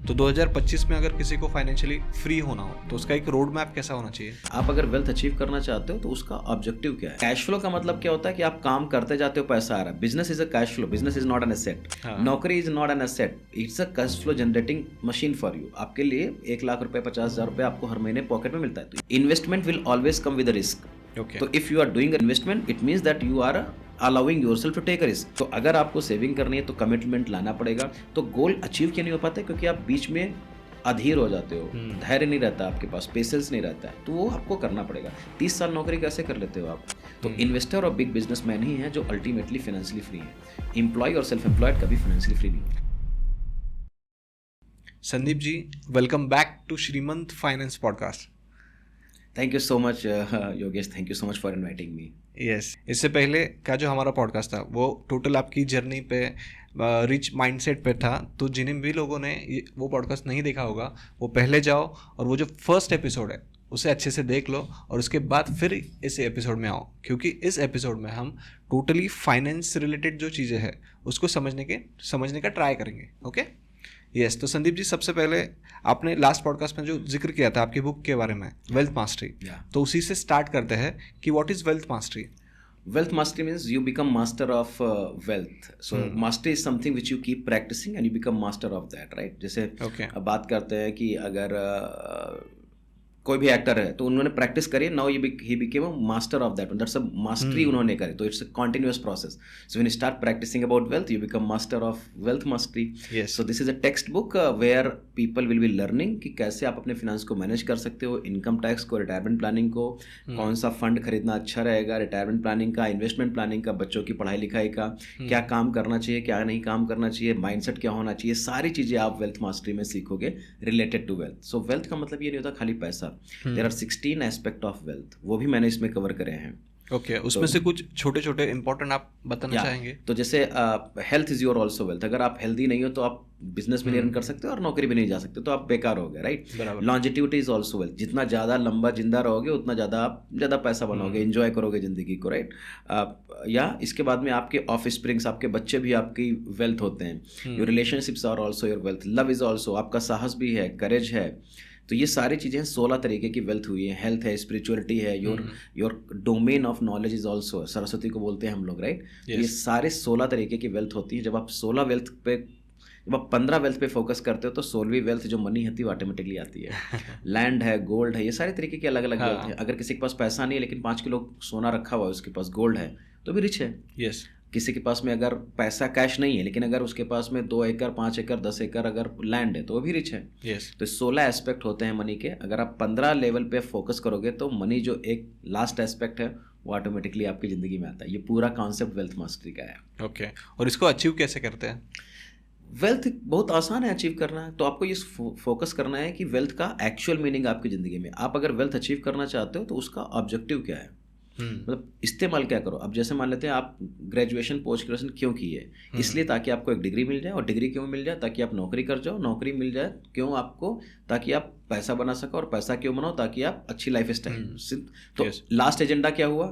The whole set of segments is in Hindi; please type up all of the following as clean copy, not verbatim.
तो 2025 में अगर किसी को फाइनेंशियली फ्री होना हो तो उसका एक रोड मैप कैसा होना चाहिए? आप अगर वेल्थ अचीव करना चाहते हो तो उसका ऑब्जेक्टिव क्या है? कैश फ्लो का मतलब क्या होता है कि आप काम करते जाते हो, पैसा आ रहा है. Business is a cash flow, business is not an asset. नौकरी is not an asset, it's a cash flow generating machine for you. आपके लिए 1 लाख रुपए, 50,000 रुपए आपको हर महीने पॉकेट में मिलता है. तो investment will always come with risk. तो if you are doing investment it means that you are allowing yourself to take a risk. तो अगर आपको सेविंग करनी है तो कमिटमेंट लाना पड़ेगा. तो गोल अचीव क्यों नहीं हो पाता? क्योंकि आप बीच में अधीर हो जाते हो, धैर्य नहीं रहता आपके पास, पेशेंस नहीं रहता है. तो वो आपको करना पड़ेगा. 30 साल नौकरी कैसे कर लेते हो आप? तो इन्वेस्टर और बिग बिजनेसमैन ही है जो अल्टीमेटली फाइनेंशियली फ्री है. एम्प्लॉय और सेल्फ एम्प्लॉयड कभी फाइनेंशियली फ्री नहीं होता. Sandeep ji, welcome back to Shrimant finance podcast. Thank you so much Yogesh, thank you so much for inviting me. Yes, इससे पहले का जो हमारा पॉडकास्ट था वो टोटल आपकी जर्नी पे, रिच माइंडसेट पे था. तो जिन्हें भी लोगों ने वो पॉडकास्ट नहीं देखा होगा वो पहले जाओ और वो जो फर्स्ट एपिसोड है उसे अच्छे से देख लो और उसके बाद फिर इस एपिसोड में आओ, क्योंकि इस एपिसोड में हम टोटली फाइनेंस रिलेटेड जो चीज़ें हैं उसको समझने का ट्राई करेंगे. Okay yes. तो संदीप जी, सबसे पहले आपने लास्ट पॉडकास्ट में जो जिक्र किया था आपकी बुक के बारे में, वेल्थ मास्टरी, तो उसी से स्टार्ट करते हैं कि what is wealth mastery. Wealth mastery means you become master of wealth. So mastery is something which you keep practicing and you become master of that, right? जैसे अब बात करते हैं कि अगर कोई भी एक्टर है तो उन्होंने प्रैक्टिस करी, now he became a master of that. That's a mastery उन्होंने करी. तो it's a continuous process. So when you start practising about wealth you become master of wealth mastery. So this is a text book where people will be learning कि कैसे आप अपने फिनेंस को मैनेज कर सकते हो, इनकम टैक्स को, रिटायरमेंट प्लानिंग को, कौन सा फंड खरीदना अच्छा रहेगा, रिटायरमेंट प्लानिंग का, इन्वेस्टमेंट प्लानिंग का, बच्चों की पढ़ाई लिखाई का, क्या काम करना चाहिए, क्या नहीं काम करना चाहिए, माइंडसेट क्या होना चाहिए, सारी चीज़ें आप वेल्थ मास्टरी में सीखोगे related to wealth. So wealth का मतलब ये नहीं होता खाली पैसा. There are 16 aspect of wealth, वो भी मैंने इसमें कवर करे हैं. ओके, उसमें से कुछ छोटे छोटे इंपॉर्टेंट आप बताना चाहेंगे? तो जैसे health is your also wealth. अगर आप हेल्दी नहीं हो तो आप बिजनेस भी नहीं रन कर सकते और नौकरी भी नहीं जा सकते, तो आप बेकार हो गए, right? Longevity is also wealth. जितना ज़्यादा लंबा जिंदा रहोगे उतना ज़्यादा आप ज़्यादा पैसा बनाओगे, एंजॉय करोगे जिंदगी को, राइट? या इसके बाद में आपके ऑफ स्प्रिंग्स, आपके बच्चे भी आपकी वेल्थ होते हैं. Your relationships are also your wealth. Love is also, आपका साहस भी है, करेज है. तो ये सारी चीज़ें 16 तरीके की वेल्थ हुई है. हेल्थ है, स्पिरिचुअलिटी है, your domain of knowledge is also, Saraswati को बोलते हैं हम लोग, राइट? ये सारे 16 तरीके की वेल्थ होती है. जब आप 15 वेल्थ पे फोकस करते हो तो 16वीं वेल्थ जो मनी होती है ऑटोमेटिकली आती है. लैंड है, गोल्ड है, ये सारे तरीके की अलग अलग वेल्थ है. अगर किसी के पास पैसा नहीं है लेकिन 5 किलो सोना रखा हुआ है, उसके पास गोल्ड है, तो भी रिच है. यस. किसी के पास में अगर पैसा कैश नहीं है लेकिन अगर उसके पास में 2 एकड़, 5 एकड़, 10 एकड़ अगर लैंड है तो वो भी रिच है. yes. तो 16 एस्पेक्ट होते हैं मनी के. अगर आप 15 लेवल पे फोकस करोगे तो मनी जो एक लास्ट एस्पेक्ट है वो ऑटोमेटिकली आपकी ज़िंदगी में आता है. ये पूरा कॉन्सेप्ट वेल्थ मास्टरी का है. ओके. और इसको अचीव कैसे करते हैं? वेल्थ बहुत आसान है अचीव करना. तो आपको ये फोकस करना है कि वेल्थ का एक्चुअल मीनिंग आपकी ज़िंदगी में. आप अगर वेल्थ अचीव करना चाहते हो तो उसका ऑब्जेक्टिव क्या है, मतलब इस्तेमाल क्या करो. अब जैसे मान लेते हैं आप ग्रेजुएशन, पोस्ट ग्रेजुएशन क्यों की है? इसलिए ताकि आपको एक डिग्री मिल जाए. और डिग्री क्यों मिल जाए? ताकि आप नौकरी कर जाओ. नौकरी मिल जाए क्यों आपको? ताकि आप पैसा बना सको. और पैसा क्यों बनाओ? ताकि आप अच्छी लाइफ स्टाइल. तो लास्ट एजेंडा क्या हुआ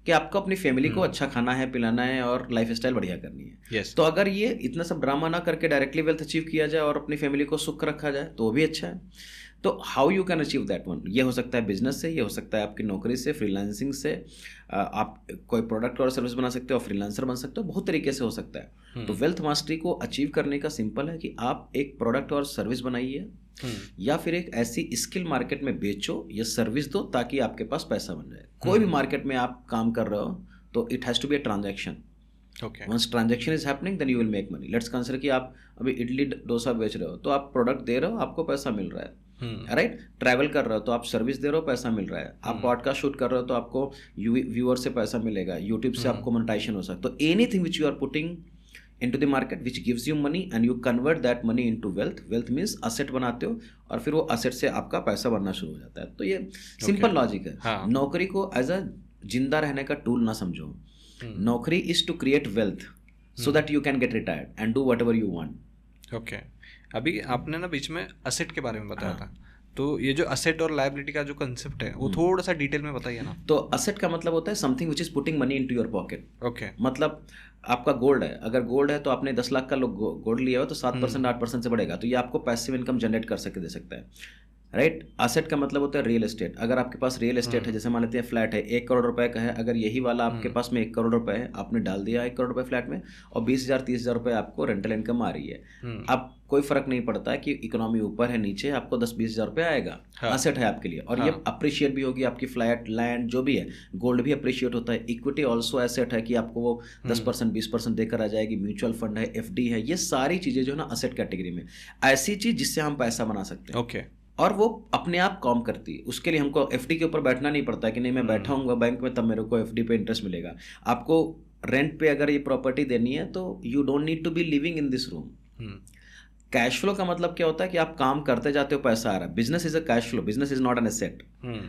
कि आपको अपनी फैमिली को अच्छा खाना है, पिलाना है और लाइफ स्टाइल बढ़िया करनी है. yes. तो अगर ये इतना सब ड्रामा ना करके डायरेक्टली वेल्थ अचीव किया जाए और अपनी फैमिली को सुख रखा जाए तो भी अच्छा है. तो how you can achieve that one? ये हो सकता है बिजनेस से, ये हो सकता है आपकी नौकरी से, फ्रीलांसिंग से. आप कोई प्रोडक्ट और सर्विस बना सकते हो, फ्रीलांसर बन सकते हो, बहुत तरीके से हो सकता है. तो वेल्थ मास्टरी को अचीव करने का सिंपल है कि आप एक प्रोडक्ट और सर्विस बनाइए या फिर एक ऐसी स्किल मार्केट में बेचो या सर्विस दो ताकि आपके पास पैसा बन जाए. कोई भी मार्केट में आप काम कर रहे हो तो it has to be a transaction. Once transaction is happening then you will make money. Let's consider कि आप अभी इडली डोसा बेच रहे हो तो आप प्रोडक्ट दे रहे हो, आपको पैसा मिल रहा है, राइट? ट्रैवल कर रहे हो तो आप सर्विस दे रहे हो, पैसा मिल रहा है. आप पॉडकास्ट शूट कर रहे हो तो आपको व्यूअर से पैसा मिलेगा, यूट्यूब से आपको मोनेटाइजेशन हो सकता है. तो anything which you are putting into the market which gives you money and you convert that money into wealth. Wealth means asset बनाते हो और फिर वो asset से आपका पैसा बनना शुरू हो जाता है. तो ये सिंपल लॉजिक है. नौकरी को एज अ जिंदा रहने का टूल ना समझो. नौकरी is to create wealth so that you can get retired and do whatever you want. Okay. अभी आपने ना बीच में असेट के बारे में बताया था, तो ये जो असेट और लायबिलिटी का जो कंसेप्ट है वो थोड़ा सा डिटेल में बताइए ना। तो असेट का मतलब होता है something which is putting money into your pocket. Okay. मतलब आपका गोल्ड है, अगर गोल्ड है तो आपने 10 लाख का गोल्ड लिया हो तो 7% 8% से बढ़ेगा, तो ये आपको पैसिव इनकम जनरेट कर सके दे सकता है, राइट। असेट का मतलब होता है रियल एस्टेट। अगर आपके पास रियल एस्टेट है, जैसे मान लेते हैं फ्लैट है 1 करोड़ रुपए का है, अगर यही वाला आपके पास में 1 करोड़ रुपए है, आपने डाल दिया 1 करोड़ रुपए फ्लैट में और 20,000 30,000 रुपए आपको रेंटल इनकम आ रही है। अब कोई फर्क नहीं पड़ता है कि इकोनॉमी ऊपर है नीचे, आपको 10-20,000 रुपए आएगा। असेट है आपके लिए, और ये अप्रिशिएट भी होगी आपकी फ्लैट लैंड जो भी है। गोल्ड भी अप्रिशिएट होता है। इक्विटी ऑल्सो एसेट है कि आपको वो 10% 20% देकर आ जाएगी। म्यूचुअल फंड है, FD है, ये सारी चीजें जो है ना असेट कैटेगरी में, ऐसी चीज जिससे हम पैसा बना सकते हैं। ओके। और वो अपने आप काम करती है। उसके लिए हमको FD के ऊपर बैठना नहीं पड़ता है कि नहीं मैं बैठा हूँगा बैंक में तब मेरे को FD पे इंटरेस्ट मिलेगा। आपको रेंट पे अगर ये प्रॉपर्टी देनी है तो you don't need to be living in this room. Cash flow का मतलब क्या होता है कि आप काम करते जाते हो, पैसा आ रहा है। Business is a cash flow, business is not an asset.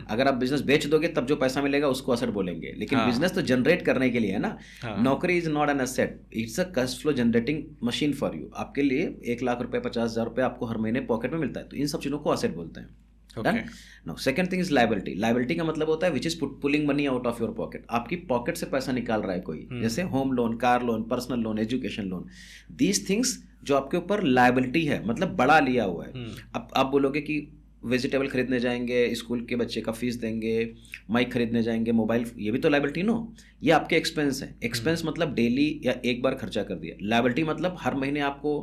अगर आप बिजनेस बेच दोगे तब जो पैसा मिलेगा उसको एसेट बोलेंगे, लेकिन बिजनेस तो जनरेट करने के लिए है ना। नौकरी is not an asset, it's a cash flow generating machine for you. आपके लिए 1 लाख रुपए 50,000 रुपए आपको हर महीने पॉकेट में मिलता है, तो इन सब चीज़ों को एसेट बोलते हैं। Now second thing is liability. Liability का मतलब होता है which is pulling money out of your pocket. आपकी पॉकेट से पैसा निकाल रहा है कोई, जैसे home loan, car loan, personal loan, education loan, these things जो आपके ऊपर लायबिलिटी है, मतलब बड़ा लिया हुआ है। अब आप बोलोगे कि वेजिटेबल खरीदने जाएंगे, स्कूल के बच्चे का फीस देंगे, माइक खरीदने जाएंगे, मोबाइल, ये भी तो लायबिलिटी नो। ये आपके एक्सपेंस है। एक्सपेंस मतलब डेली या एक बार खर्चा कर दिया। लायबिलिटी मतलब हर महीने आपको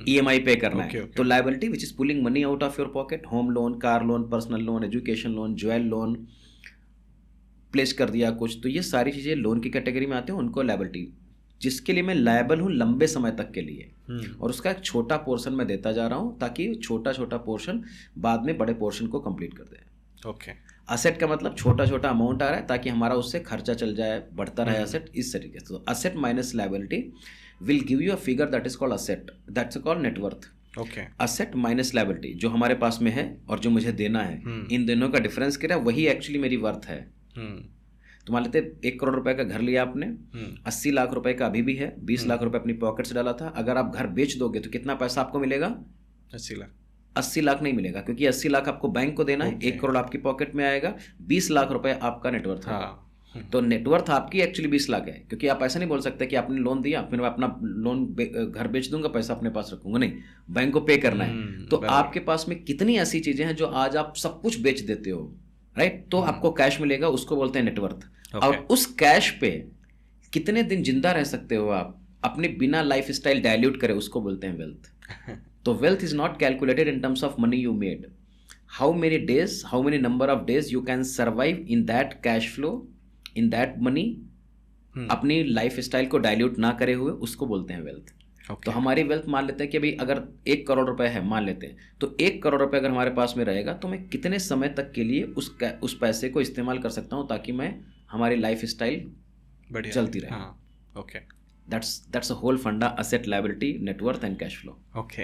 EMI पे करना है। तो liability which is pulling money out of your pocket, home loan, car loan, personal loan, education loan, jewel loan, place कर दिया कुछ, तो ये सारी चीज़ें लोन की कैटेगरी में आते हैं, उनको लायबिलिटी, जिसके लिए मैं लायबल हूँ लंबे समय तक के लिए, और उसका एक छोटा पोर्शन मैं देता जा रहा हूँ ताकि छोटा छोटा पोर्शन बाद में बड़े पोर्शन को कंप्लीट कर दे। ओके। असेट का मतलब छोटा छोटा अमाउंट आ रहा है ताकि हमारा उससे खर्चा चल जाए, बढ़ता रहे असेट, इस तरीके से। तो asset minus liability will give you a figure that is called asset, that's called net worth. Okay. Asset minus liability, जो हमारे पास में है और जो मुझे देना है, इन दोनों का डिफरेंस क्या है, वही एक्चुअली मेरी वर्थ है। तो मान लेते 1 करोड़ रुपए का घर लिया आपने, 80 लाख रुपए का अभी भी है, 20 लाख रुपए अपनी पॉकेट से डाला था। अगर आप घर बेच दोगे तो कितना पैसा आपको मिलेगा? 80 लाख। 80 लाख नहीं मिलेगा, क्योंकि 80 लाख आपको बैंक को देना है, 1 करोड़ आपकी पॉकेट में आएगा, 20 लाख रुपए आपका नेटवर्थ है। तो नेटवर्थ आपकी एक्चुअली 20 लाख है, क्योंकि आप ऐसा नहीं बोल सकते कि आपने लोन दिया फिर मैं अपना लोन घर बेच दूंगा, पैसा अपने पास रखूंगा, नहीं, बैंक को पे करना है। तो आपके पास में कितनी ऐसी चीजें हैं जो आज आप सब कुछ बेच देते हो, राइट, तो आपको कैश मिलेगा, उसको बोलते हैं नेटवर्थ। और उस कैश पे कितने दिन जिंदा रह सकते हो आप अपने बिना लाइफ स्टाइल डायल्यूट करे, उसको बोलते हैं वेल्थ। तो wealth is not calculated in terms of money you made, how many days, how many number of days you can survive in that cash flow, in that money, अपनी लाइफ स्टाइल को डायल्यूट ना करे हुए, उसको बोलते हैं वेल्थ। तो हमारी वेल्थ मान लेते हैं कि अभी अगर 1 करोड़ रुपए है मान लेते हैं, तो 1 करोड़ रुपए अगर हमारे पास में रहेगा तो मैं कितने समय तक के लिए उस पैसे को इस्तेमाल कर सकता हूँ ताकि मैं हमारी लाइफ स्टाइल चलती रहे। ओके, दैट्स अ होल फंडा, asset, liability, net worth and cash flow. Okay.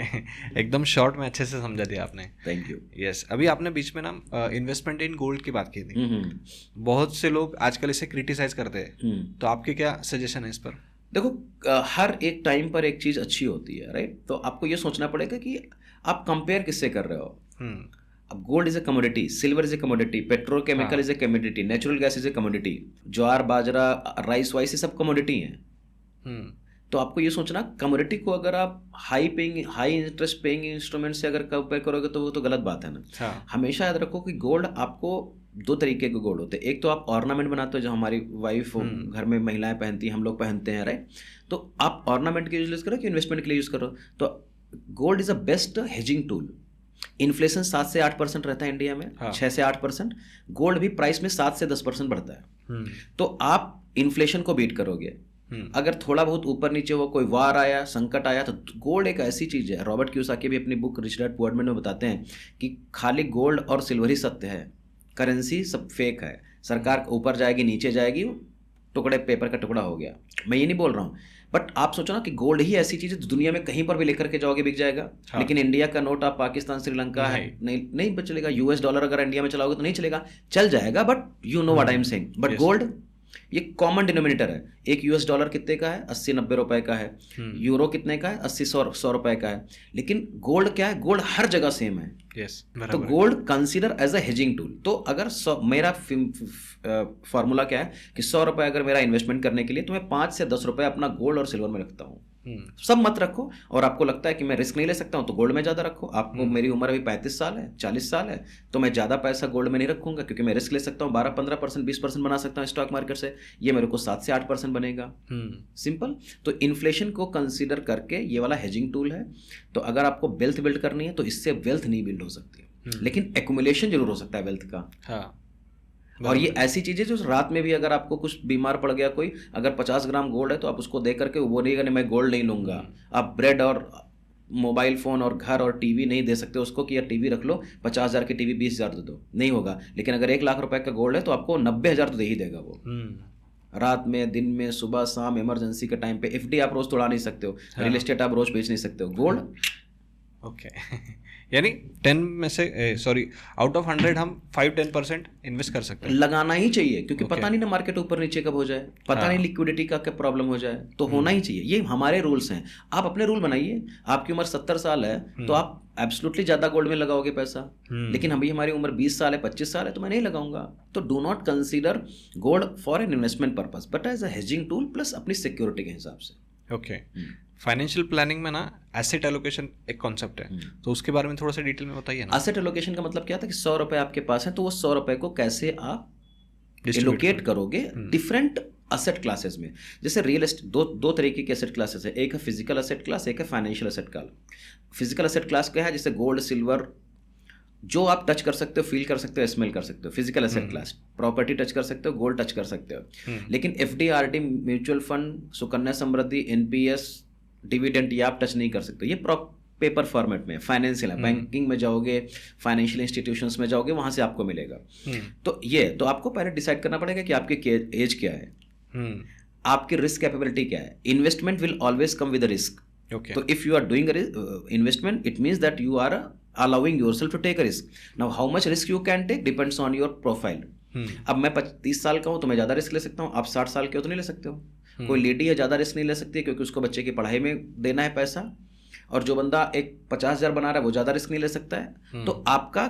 एकदम शॉर्ट में अच्छे से समझा दिया आपने। Thank you. यस, अभी आपने बीच में ना इन्वेस्टमेंट इन गोल्ड की बात की थी। बहुत से लोग आजकल इसे क्रिटिसाइज करते हैं, तो आपके क्या सजेशन है इस पर? देखो, हर एक टाइम पर एक चीज़ अच्छी होती है, राइट। तो आपको ये सोचना पड़ेगा कि आप कंपेयर किससे कर रहे हो। अब gold is a commodity, silver is a commodity, petrochemical is a commodity, natural gas is a commodity, jowar, bajra, rice vice, ये सब कमोडिटी हैं। तो आपको ये सोचना, कमोडिटी को अगर आप हाई इंटरेस्ट पेइंग इंस्ट्रूमेंट से अगर कंपेयर करोगे तो वो तो गलत बात है ना। हमेशा याद रखो कि गोल्ड, आपको 2 तरीके के गोल्ड होते हैं। एक तो आप ऑर्नामेंट बनाते हो, जो हमारी वाइफ घर में महिलाएं पहनती हैं, हम लोग पहनते हैं, राइट। तो आप ऑर्नामेंट के यूज करो कि इन्वेस्टमेंट के लिए यूज करो। तो gold is a best hedging tool. Inflation 7 से 8% रहता है इंडिया में, 6 से 8%। गोल्ड भी प्राइस में 7 से 10% बढ़ता है। तो आप इन्फ्लेशन को बीट करोगे। अगर थोड़ा बहुत ऊपर नीचे हो, कोई वार आया, संकट आया, तो गोल्ड एक ऐसी चीज है। रॉबर्ट कियोसाकी भी अपनी book rich dad poor dad में बताते हैं कि खाली गोल्ड और सिल्वर ही सत्य है, करेंसी सब फेक है। सरकार ऊपर जाएगी नीचे जाएगी, टुकड़े पेपर का टुकड़ा हो गया। मैं ये नहीं बोल रहा हूँ, बट आप सोचो ना कि गोल्ड ही ऐसी चीज है दुनिया में कहीं पर भी लेकर के जाओगे बिक जाएगा। लेकिन इंडिया का नोट आप पाकिस्तान, श्रीलंका है नहीं चलेगा। US डॉलर अगर इंडिया में चलाओगे तो नहीं चलेगा, चल जाएगा, but you know what I am saying. But gold ये कॉमन डिनोमिनेटर है। एक यूएस डॉलर कितने का है? 80-90 रुपए का है। यूरो कितने का है? 80-100 रुपए का है। लेकिन गोल्ड क्या है? गोल्ड हर जगह सेम है। यस, तो gold consider as a hedging tool. तो अगर मेरा फॉर्मूला क्या है कि 100 रुपए अगर मेरा इन्वेस्टमेंट करने के लिए, तो मैं 5 से 10 रुपए अपना गोल्ड और सिल्वर में रखता हूँ। सब मत रखो, और आपको लगता है कि मैं रिस्क नहीं ले सकता हूँ तो गोल्ड में ज़्यादा रखो। आपको मेरी उम्र अभी 35 साल है, 40 साल है, तो मैं ज़्यादा पैसा गोल्ड में नहीं रखूंगा, क्योंकि मैं रिस्क ले सकता हूँ। 12-15%, 20% बना सकता हूँ स्टॉक मार्केट से। ये मेरे को 7 से 8% बनेगा। सिंपल। तो इन्फ्लेशन को कंसीडर करके ये वाला हेजिंग टूल है। तो अगर आपको वेल्थ बिल्ड करनी है तो इससे वेल्थ नहीं बिल्ड हो सकती, लेकिन एक्यूमुलेशन जरूर हो सकता है वेल्थ का। हाँ, और ये ऐसी चीजें जो रात में भी अगर आपको कुछ बीमार पड़ गया कोई, अगर 50 ग्राम गोल्ड है तो आप उसको दे करके वो नहीं करने मैं गोल्ड नहीं लूंगा। आप ब्रेड और मोबाइल फोन और घर और टीवी नहीं दे सकते उसको कि यार टीवी रख लो, 50,000 की टीवी 20,000 दे दो, नहीं होगा। लेकिन अगर 1 लाख रुपए का गोल्ड है तो आपको 90,000 तो दे ही देगा वो। रात में, दिन में, सुबह शाम, इमरजेंसी के टाइम पे। एफडी आप रोज तोड़ा नहीं सकते हो, रियल एस्टेट आप रोज बेच नहीं सकते हो, गोल्ड। ओके यानी 10 में से सॉरी आउट ऑफ 100 हम 5-10% इन्वेस्ट कर सकते हैं। लगाना ही चाहिए, क्योंकि पता नहीं ना मार्केट ऊपर नीचे कब हो जाए, पता नहीं लिक्विडिटी का क्या प्रॉब्लम हो जाए, तो होना ही चाहिए। ये हमारे रूल्स हैं। आप अपने रूल बनाइए। आपकी उम्र 70 साल है तो आप एब्सोल्युटली ज्यादा गोल्ड में लगाओगे पैसा, लेकिन अभी हमारी उम्र 20 साल है, 25 साल है, तो मैं नहीं लगाऊंगा। तो do not consider gold for an investment purpose, but as a hedging tool plus अपनी सिक्योरिटी के हिसाब से। ओके, फाइनेंशियल प्लानिंग में ना एसेट एलोकेशन एक कॉन्सेप्ट है, तो उसके बारे में थोड़ा सा डिटेल में बताइए ना। एसेट एलोकेशन का मतलब क्या था कि 100 रुपए आपके पास है, तो वो 100 रुपए को कैसे आप एलोकेट करोगे डिफरेंट असेट क्लासेस में। जैसे रियल एस्टेट, दो तरीके के असेट क्लासेस है। एक है फिजिकल असेट क्लास, एक है financial asset class. Physical asset class क्या है? जैसे गोल्ड, सिल्वर, जो आप टच कर सकते हो, फील कर सकते हो, स्मेल कर सकते हो। Physical asset class, property touch कर सकते हो, गोल्ड टच कर सकते हो। लेकिन FD, RD, mutual fund, Sukanya Samriddhi, NPS, dividend, ये आप टच नहीं कर सकते। ये पेपर फॉर्मेट में फाइनेंशियल है। बैंकिंग में जाओगे, फाइनेंशियल इंस्टीट्यूशंस में जाओगे, वहां से आपको मिलेगा। तो आपको पहले डिसाइड करना पड़ेगा कि आपकी एज क्या है, आपकी रिस्क कैपेबिलिटी क्या है। Investment will always come with risk. तो if you are doing investment, it means that you are allowing yourself to take a risk. Now how much risk you can take depends on your profile. अब मैं 30 साल का हूं तो मैं ज्यादा रिस्क ले सकता हूं, आप 60 साल के हो तो नहीं ले सकते हो। कोई लेडी है ज्यादा रिस्क नहीं ले सकती क्योंकि उसको बच्चे की पढ़ाई में देना है पैसा, और जो बंदा एक 50,000 बना रहा है वो ज्यादा रिस्क नहीं ले सकता है। तो आपका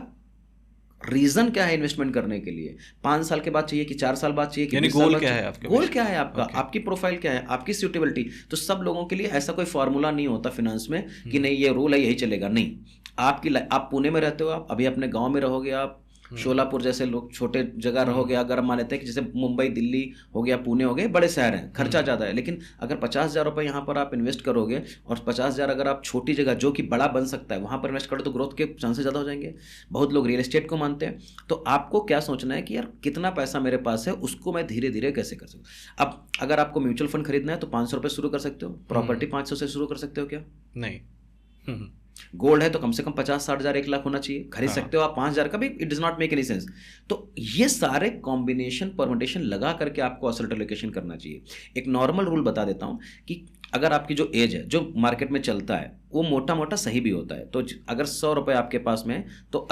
रीजन क्या है इन्वेस्टमेंट करने के लिए? 5 साल के बाद चाहिए कि 4 साल बाद चाहिए कि गोल क्या है आपका? गोल क्या है आपका? आपकी प्रोफाइल क्या है? आपकी सूटेबिलिटी। तो सब लोगों के लिए ऐसा कोई फॉर्मूला नहीं होता फिनेंस में कि नहीं ये रूल है यही चलेगा। नहीं, आप पुणे में रहते हो, आप अभी अपने गांव में रहोगे, आप शोलापुर जैसे लोग छोटे जगह रहोगे, अगर हम मानते हैं कि जैसे मुंबई, दिल्ली हो गया, पुणे हो गए, बड़े शहर हैं, खर्चा ज़्यादा है। लेकिन अगर 50,000 रुपये यहाँ पर आप इन्वेस्ट करोगे और 50,000 अगर आप छोटी जगह जो कि बड़ा बन सकता है वहाँ पर इन्वेस्ट करो तो ग्रोथ के चांसेस ज़्यादा हो जाएंगे। बहुत लोग रियल एस्टेट को मानते हैं। तो आपको क्या सोचना है कि यार कितना पैसा मेरे पास है, उसको मैं धीरे धीरे कैसे कर सकूँ। अब अगर आपको म्यूचुअल फंड खरीदना है तो 500 रुपये शुरू कर सकते हो, प्रॉपर्टी 500 से शुरू कर सकते हो क्या? नहीं। गोल्ड है तो कम से कम 50-60,000, 1 लाख होना चाहिए, खरीद सकते हो आप। 5,000 का भी it does not make any sense. तो ये सारे कॉम्बिनेशन, परमुटेशन लगा करके आपको एसेट एलोकेशन करना चाहिए। एक नॉर्मल रूल बता देता हूं कि अगर आपकी जो एज है, जो मार्केट में चलता है, वो मोटा मोटा सही भी होता है। तो अगर 100 रुपये आपके पास में, तो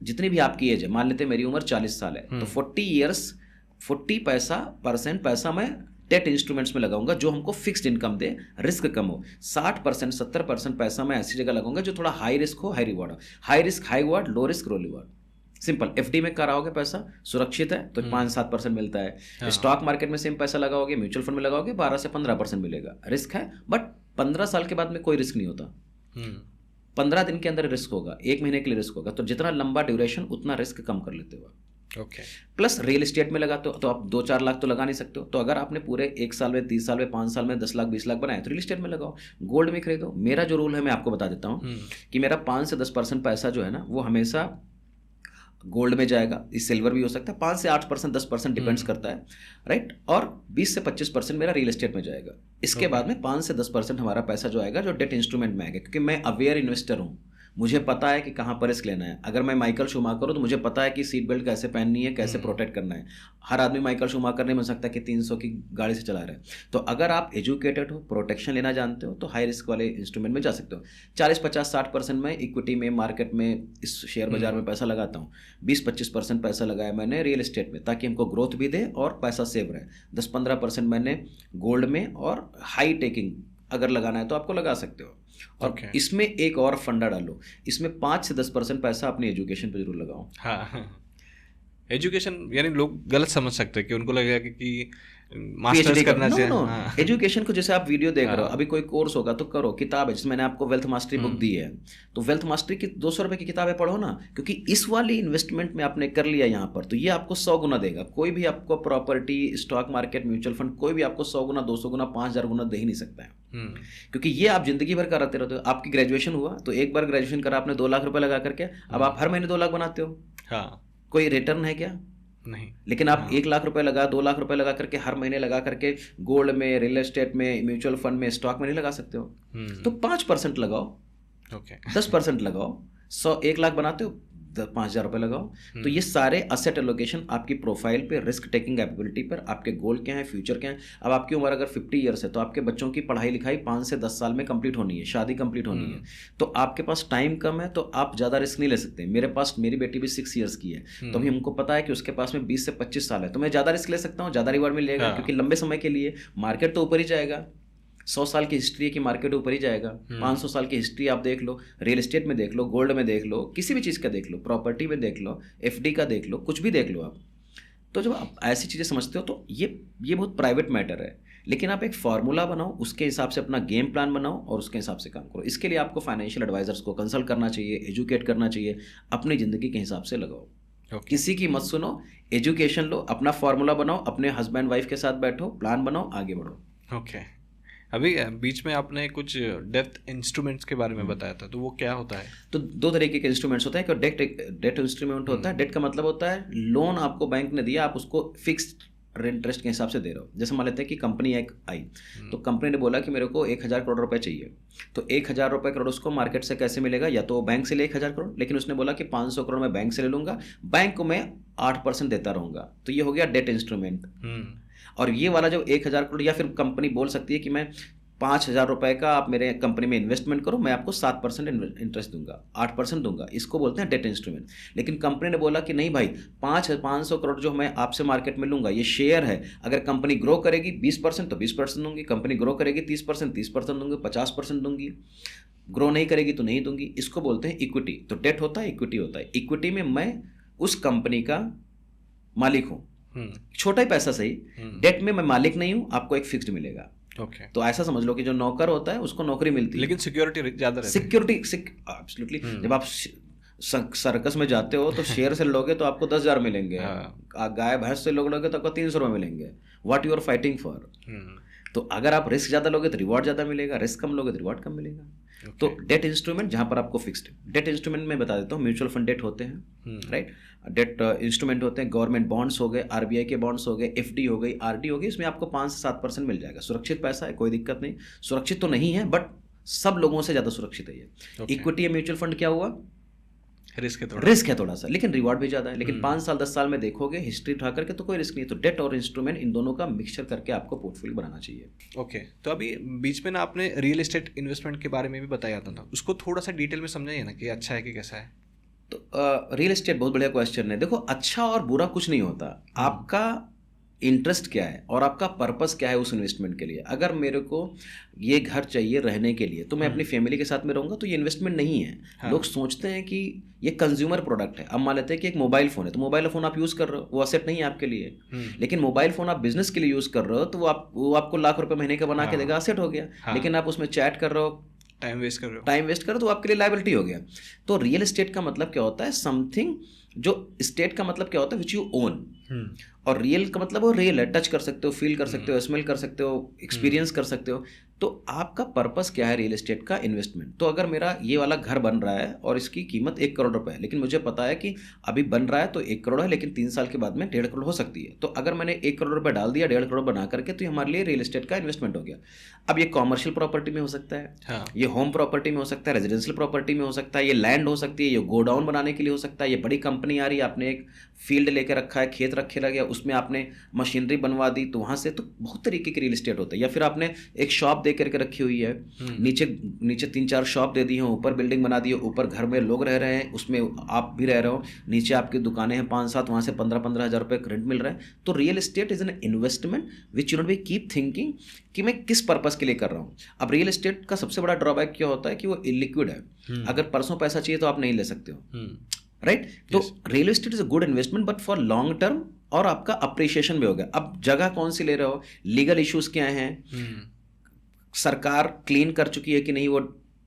जितनी भी आपकी एज है, मान लेते हैं मेरी उम्र 40 साल है, तो 40 ईयर्स 40% पैसा मैं डेट इंस्ट्रूमेंट्स में लगाऊंगा जो हमको फिक्स्ड इनकम दे, रिस्क कम हो। 60%, 70% पैसा मैं ऐसी जगह लगाऊंगा जो थोड़ा हाई रिस्क हो, हाई रिवॉर्ड हो। High risk high reward, low risk लो रिवॉर्ड। सिंपल। एफडी में कराओगे पैसा, सुरक्षित है तो 5-7% मिलता है। स्टॉक मार्केट में सेम पैसा लगाओगे, म्यूचुअल फंड में लगाओगे, 12 से 15% मिलेगा। रिस्क है, बट 15 साल के बाद में कोई रिस्क नहीं होता। 15 दिन के अंदर रिस्क होगा, 1 महीने के लिए रिस्क होगा। तो जितना लंबा ड्यूरेशन उतना रिस्क कम कर लेते हो। ओके। प्लस रियल एस्टेट में लगाते हो तो आप 2-4 लाख तो लगा नहीं सकते हो। तो अगर आपने पूरे 1 साल में, 30 साल में, 5 साल में 10 लाख 20 लाख बनाए तो रियल एस्टेट में लगाओ, गोल्ड में खरीदो। मेरा जो रूल है मैं आपको बता देता हूँ कि मेरा 5 से 10% पैसा जो है ना वो हमेशा गोल्ड में जाएगा। इस सिल्वर भी हो सकता है। 5 से 8%, 10% डिपेंड्स करता है, राइट। और 20 से 25% मेरा रियल एस्टेट में जाएगा। इसके बाद में 5 से 10% हमारा पैसा जो आएगा जो डेट इंस्ट्रूमेंट में आएगा, क्योंकि मैं अवेयर इन्वेस्टर हूँ। मुझे पता है कि कहाँ पर रिस्क लेना है। अगर मैं माइकल शूमाकर हूँ तो मुझे पता है कि सीट बेल्ट कैसे पहननी है, कैसे प्रोटेक्ट करना है। हर आदमी माइकल शूमाकर नहीं बन सकता कि 300 की गाड़ी से चला रहा है। तो अगर आप एजुकेटेड हो, प्रोटेक्शन लेना जानते हो, तो हाई रिस्क वाले इंस्ट्रूमेंट में जा सकते हो। 40-50-60% में इक्विटी में, मार्केट में, इस शेयर बाजार में पैसा लगाता हूँ। 20-25% पैसा लगाया मैंने रियल एस्टेट में, ताकि हमको ग्रोथ भी दे और पैसा सेव रहे। 10-15% मैंने गोल्ड में और हाई टेकिंग अगर लगाना है तो आपको लगा सकते हो। और इसमें एक और फंडा डालो, इसमें 5 से 10% पैसा अपनी एजुकेशन पे जरूर लगाओ। हाँ, एजुकेशन यानी लोग गलत समझ सकते हैं कि उनको लगेगा कि मास्टर्स करना चाहिए। हाँ। एजुकेशन को जैसे आप वीडियो देख रहे हो, अभी कोई कोर्स होगा तो करो, किताब है जैसे मैंने आपको वेल्थ मास्टरी बुक दी है, तो वेल्थ मास्टरी की 200 रुपये की किताबें पढ़ो ना, क्योंकि इस वाली इन्वेस्टमेंट में आपने कर लिया यहाँ पर, तो ये आपको 100 गुना देगा। कोई भी आपको property, stock market, mutual fund, कोई भी आपको 100 गुना, 200 गुना, 5000 गुना दे ही नहीं सकता है, क्योंकि ये आप जिंदगी भर कराते रहते हो। आपकी ग्रेजुएशन हुआ तो एक बार ग्रेजुएशन करा आपने 2 लाख रुपए लगा करके, अब आप हर महीने 2 लाख बनाते हो। हाँ, कोई रिटर्न है क्या? नहीं। लेकिन आप 1 लाख रुपए लगा, 2 लाख रुपए लगा करके, हर महीने लगा करके गोल्ड में, रियल एस्टेट में, म्यूचुअल फंड में, स्टॉक में नहीं लगा सकते हो। तो 5% लगाओ, 10% लगाओ। 1 लाख बनाते हो, 5,000 रुपये लगाओ। तो ये सारे असेट एलोकेशन आपकी प्रोफाइल पे, रिस्क टेकिंग एबिलिटी पर, आपके गोल क्या है, फ्यूचर क्या है। अब आपकी उम्र अगर 50 ईयर्स है तो आपके बच्चों की पढ़ाई लिखाई 5 से 10 साल में कंप्लीट होनी है, शादी कंप्लीट होनी है, तो आपके पास टाइम कम है, तो आप ज़्यादा रिस्क नहीं ले सकते। मेरे पास, मेरी बेटी भी 6 ईयर्स की है, तो अभी हमको पता है कि उसके पास में 20 से 25 साल है, तो मैं ज़्यादा रिस्क ले सकता हूँ, ज़्यादा रिवॉर्ड मिलेगा, क्योंकि लंबे समय के लिए मार्केट तो ऊपर ही जाएगा। 100 साल की हिस्ट्री की मार्केट ऊपर ही जाएगा। 500 साल की हिस्ट्री आप देख लो, रियल एस्टेट में देख लो, गोल्ड में देख लो, किसी भी चीज़ का देख लो, प्रॉपर्टी में देख लो, एफडी का देख लो, कुछ भी देख लो आप। तो जब आप ऐसी चीज़ें समझते हो तो ये बहुत प्राइवेट मैटर है, लेकिन आप एक फार्मूला बनाओ, उसके हिसाब से अपना गेम प्लान बनाओ और उसके हिसाब से काम करो। इसके लिए आपको फाइनेंशियल एडवाइजर्स को कंसल्ट करना चाहिए, एजुकेट करना चाहिए, अपनी ज़िंदगी के हिसाब से लगाओ। किसी की मत सुनो, एजुकेशन लो, अपना फार्मूला बनाओ, अपने हस्बैंड वाइफ के साथ बैठो, प्लान बनाओ, आगे बढ़ो। ओके। अभी बीच में आपने कुछ डेप्थ इंस्ट्रूमेंट्स के बारे में बताया था, तो वो क्या होता है? तो 2 तरीके के इंस्ट्रूमेंट्स होते हैं। डेट इंस्ट्रूमेंट होता है। डेट का मतलब होता है लोन आपको बैंक ने दिया, आप उसको फिक्स्ड इंटरेस्ट के हिसाब से दे रहे हो। जैसे मान लेते हैं कि कंपनी एक आई, तो कंपनी ने बोला कि मेरे को 1000 करोड़ रुपए चाहिए, तो 1000 रुपये करोड़ उसको मार्केट से कैसे मिलेगा? या तो बैंक से ले 1000 करोड़, लेकिन उसने बोला कि 500 करोड़ मैं बैंक से ले लूंगा, बैंक को मैं 8% देता रहूंगा, तो ये हो गया डेट इंस्ट्रूमेंट। और ये वाला जो 1000 करोड़, या फिर कंपनी बोल सकती है कि मैं 5000 रुपये का आप मेरे कंपनी में इन्वेस्टमेंट करो, मैं आपको 7% इंटरेस्ट दूंगा, 8% दूंगा, इसको बोलते हैं डेट इंस्ट्रूमेंट। लेकिन कंपनी ने बोला कि नहीं भाई, 500 करोड़ जो मैं आपसे मार्केट में लूंगा, ये शेयर है, अगर कंपनी ग्रो करेगी 20% तो 20% दूंगी, कंपनी ग्रो करेगी 30% दूंगी, 50% दूंगी, ग्रो नहीं करेगी तो नहीं दूंगी। इसको बोलते हैं इक्विटी। तो डेट होता है, इक्विटी होता है। इक्विटी में मैं उस कंपनी का मालिक हूँ, छोटा ही पैसा सही। डेट में मैं मालिक नहीं हूँ, आपको एक फिक्स्ड मिलेगा। तो ऐसा समझ लो कि जो नौकर होता है उसको नौकरी मिलती है, लेकिन सिक्योरिटी ज्यादा रहती है। Security absolutely. जब आप सर्कस में जाते हो तो शेयर से लोगे तो आपको 10,000 मिलेंगे, गाय भैंस से लोगे तो आपको 300 रुपये मिलेंगे। What you are fighting for. तो अगर आप रिस्क ज़्यादा लोगे तो रिवॉर्ड ज़्यादा मिलेगा, रिस्क कम लोगे तो रिवॉर्ड कम मिलेगा। तो डेट इंस्ट्रूमेंट जहाँ पर आपको फिक्स्ड, डेट इंस्ट्रूमेंट में बता देता हूँ, म्यूचुअल फंड डेट होते हैं, राइट। डेट इंस्ट्रूमेंट होते हैं, गवर्नमेंट बॉन्ड्स हो गए, आरबीआई के बॉन्ड्स हो गए, एफडी हो गई, आरडी हो गई, इसमें आपको 5 से 7% मिल जाएगा। सुरक्षित पैसा है, कोई दिक्कत नहीं। सुरक्षित तो नहीं है, बट सब लोगों से ज़्यादा सुरक्षित है ये। इक्विटी या म्यूचुअल फंड क्या हुआ, रिस्क है थोड़ा सा, लेकिन रिवॉर्ड भी ज़्यादा है। लेकिन 5 साल 10 साल में देखोगे हिस्ट्री उठा करके तो कोई रिस्क नहीं है। तो डेट और इंस्ट्रूमेंट, इन दोनों का मिक्सचर करके आपको पोर्टफोलियो बनाना चाहिए। ओके। तो अभी बीच में ना आपने रियल एस्टेट इन्वेस्टमेंट के बारे में भी बताया था, उसको थोड़ा सा डिटेल में समझाइए ना कि अच्छा है कि कैसा है। तो रियल एस्टेट बहुत बढ़िया क्वेश्चन है। देखो, अच्छा और बुरा कुछ नहीं होता, आपका इंटरेस्ट क्या है और आपका पर्पस क्या है उस इन्वेस्टमेंट के लिए। अगर मेरे को ये घर चाहिए रहने के लिए, तो मैं अपनी फैमिली के साथ में रहूँगा, तो ये इन्वेस्टमेंट नहीं है। लोग सोचते हैं कि ये कंज्यूमर प्रोडक्ट है। अब मान लेते हैं कि एक मोबाइल फ़ोन है, तो मोबाइल फ़ोन आप यूज़ कर रहे हो, वो असेट नहीं है आपके लिए। लेकिन मोबाइल फ़ोन आप बिजनेस के लिए यूज़ कर रहे हो, तो वो आपको लाख रुपये महीने का बना के देगा, असेट हो गया। लेकिन आप उसमें चैट कर रहे हो, टाइम वेस्ट कर रहे हो, तो आपके लिए लायबिलिटी हो गया। तो रियल एस्टेट का मतलब क्या होता है, समथिंग जो स्टेट का मतलब क्या होता है, विच यू ओन। और रियल का मतलब वो रियल है, टच कर सकते हो, फील कर सकते हो, स्मेल कर सकते हो, एक्सपीरियंस कर सकते हो। तो आपका पर्पस क्या है रियल एस्टेट का इन्वेस्टमेंट? तो अगर मेरा ये वाला घर बन रहा है और इसकी कीमत 1 करोड़ रुपए है, लेकिन मुझे पता है कि अभी बन रहा है तो 1 करोड़ है, लेकिन 3 साल के बाद में 1.5 करोड़ हो सकती है, तो अगर मैंने 1 करोड़ रुपए डाल दिया 1.5 करोड़ बना करके, तो ये हमारे लिए रियल एस्टेट का इन्वेस्टमेंट हो गया। अब ये कॉमर्शियल प्रॉपर्टी में हो सकता है, हाँ। ये होम प्रॉपर्टी में हो सकता है, रेजिडेंशियल प्रॉपर्टी में हो सकता है, ये लैंड हो सकती है, ये गोडाउन बनाने के लिए हो सकता है, ये बड़ी कंपनी आ रही है, आपने एक फील्ड लेके रखा है, खेत रखे लगे, उसमें आपने मशीनरी बनवा दी, तो वहाँ से तो बहुत तरीके की रियल एस्टेट होता है। या फिर आपने एक शॉप दे करके रखी हुई है, नीचे 3-4 शॉप दे दी हैं, ऊपर बिल्डिंग बना दी है, ऊपर घर में लोग रह रहे हैं, उसमें आप भी रह रहे हो, नीचे आपकी दुकानें हैं 5-7, वहाँ से 15-15 हज़ार रुपये रेंट मिल रहा है। तो real estate is an investment which you not be keep thinking कि मैं किस पर्पस के लिए कर रहा हूँ। अब रियल एस्टेट का सबसे बड़ा ड्रॉबैक क्या होता है कि वो इलिक्विड है, अगर परसों पैसा चाहिए तो आप नहीं ले सकते हो, राइट? तो real estate is a good investment but for long term, और आपका अप्रिशिएशन भी हो गया। अब जगह कौन सी ले रहे हो, लीगल इश्यूज क्या हैं, सरकार क्लीन कर चुकी है कि नहीं वो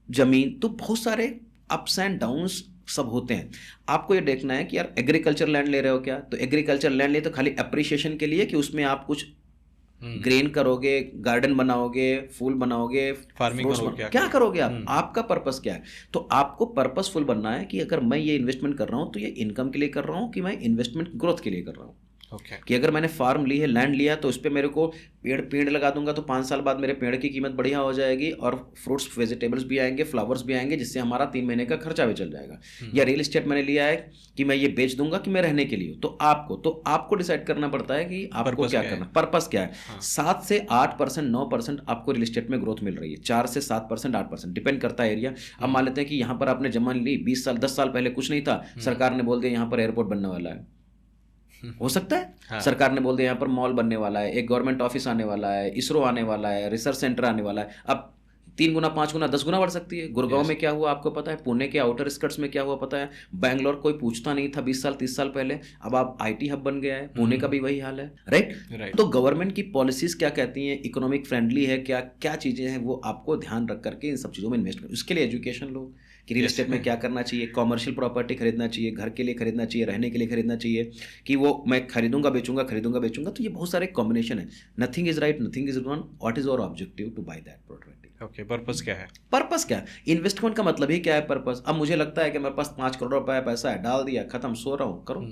जमीन, तो बहुत सारे अप्स एंड डाउन्स सब होते हैं। आपको ये देखना है कि यार एग्रीकल्चर लैंड ले रहे हो क्या, तो एग्रीकल्चर लैंड ले तो खाली अप्रिशिएशन के लिए कि उसमें आप कुछ ग्रेन करोगे, गार्डन बनाओगे, फूल बनाओगे, फार्मिंग करोगे, क्या करोगे आप, आपका पर्पस क्या है? तो आपको पर्पसफुल बनना है कि अगर मैं ये इन्वेस्टमेंट कर रहा हूँ तो ये इनकम के लिए कर रहा हूँ कि मैं इन्वेस्टमेंट ग्रोथ के लिए कर रहा हूँ। कि अगर मैंने फार्म ली है, लैंड लिया, तो उस पर मेरे को पेड़ लगा दूंगा, तो 5 साल बाद मेरे पेड़ की कीमत बढ़िया हो जाएगी, और फ्रूट्स वेजिटेबल्स भी आएंगे, फ्लावर्स भी आएंगे, जिससे हमारा 3 महीने का खर्चा भी चल जाएगा। या रियल एस्टेट मैंने लिया है कि मैं ये बेच दूंगा कि मैं रहने के लिए, तो आपको डिसाइड करना पड़ता है कि आपको क्या करना, पर्पस क्या है। 7 से 8%, 9% आपको रियल एस्टेट में ग्रोथ मिल रही है, 4 से 7%, 8%, डिपेंड करता है एरिया। अब मान लेते हैं कि यहाँ पर आपने जमीन ली 20 साल 10 साल पहले कुछ नहीं था, सरकार ने बोल दिया यहाँ पर एयरपोर्ट बनने वाला है, हो सकता है। हाँ। सरकार ने बोल दिया यहाँ पर मॉल बनने वाला है, एक गवर्नमेंट ऑफिस आने वाला है, इसरो आने वाला है, रिसर्च सेंटर आने वाला है। अब 3 गुना 5 गुना 10 गुना बढ़ सकती है। गुड़गांव में क्या हुआ आपको पता है, पुणे के आउटर स्कर्ट्स में क्या हुआ पता है, बैंगलोर कोई पूछता नहीं था 20 साल 30 साल पहले, अब आप आईटी हब बन गया है, पुणे का भी वही हाल है, राइट? तो गवर्नमेंट की पॉलिसीज क्या कहती हैं, इकोनॉमिक फ्रेंडली है, क्या क्या चीज़ें हैं, वो आपको ध्यान रख करके इन सब चीज़ों में इन्वेस्ट करें। उसके लिए एजुकेशन लो कि रियल एस्टेट में क्या करना चाहिए, कॉमर्शियल प्रॉपर्टी खरीदना चाहिए, घर के लिए खरीदना चाहिए, रहने के लिए खरीदना चाहिए, कि वो मैं खरीदूंगा बेचूंगा, तो ये बहुत सारे कॉम्बिनेशन है। Nothing is right, nothing is wrong, what is our objective to buy that property. Okay, purpose क्या है? पर्पस क्या है? इन्वेस्टमेंट का मतलब ही क्या है, पर्पस। अब मुझे लगता है कि मेरे पास 5 करोड़ रुपए पैसा है, डाल दिया, खत्म, सो रहा हूँ, करो।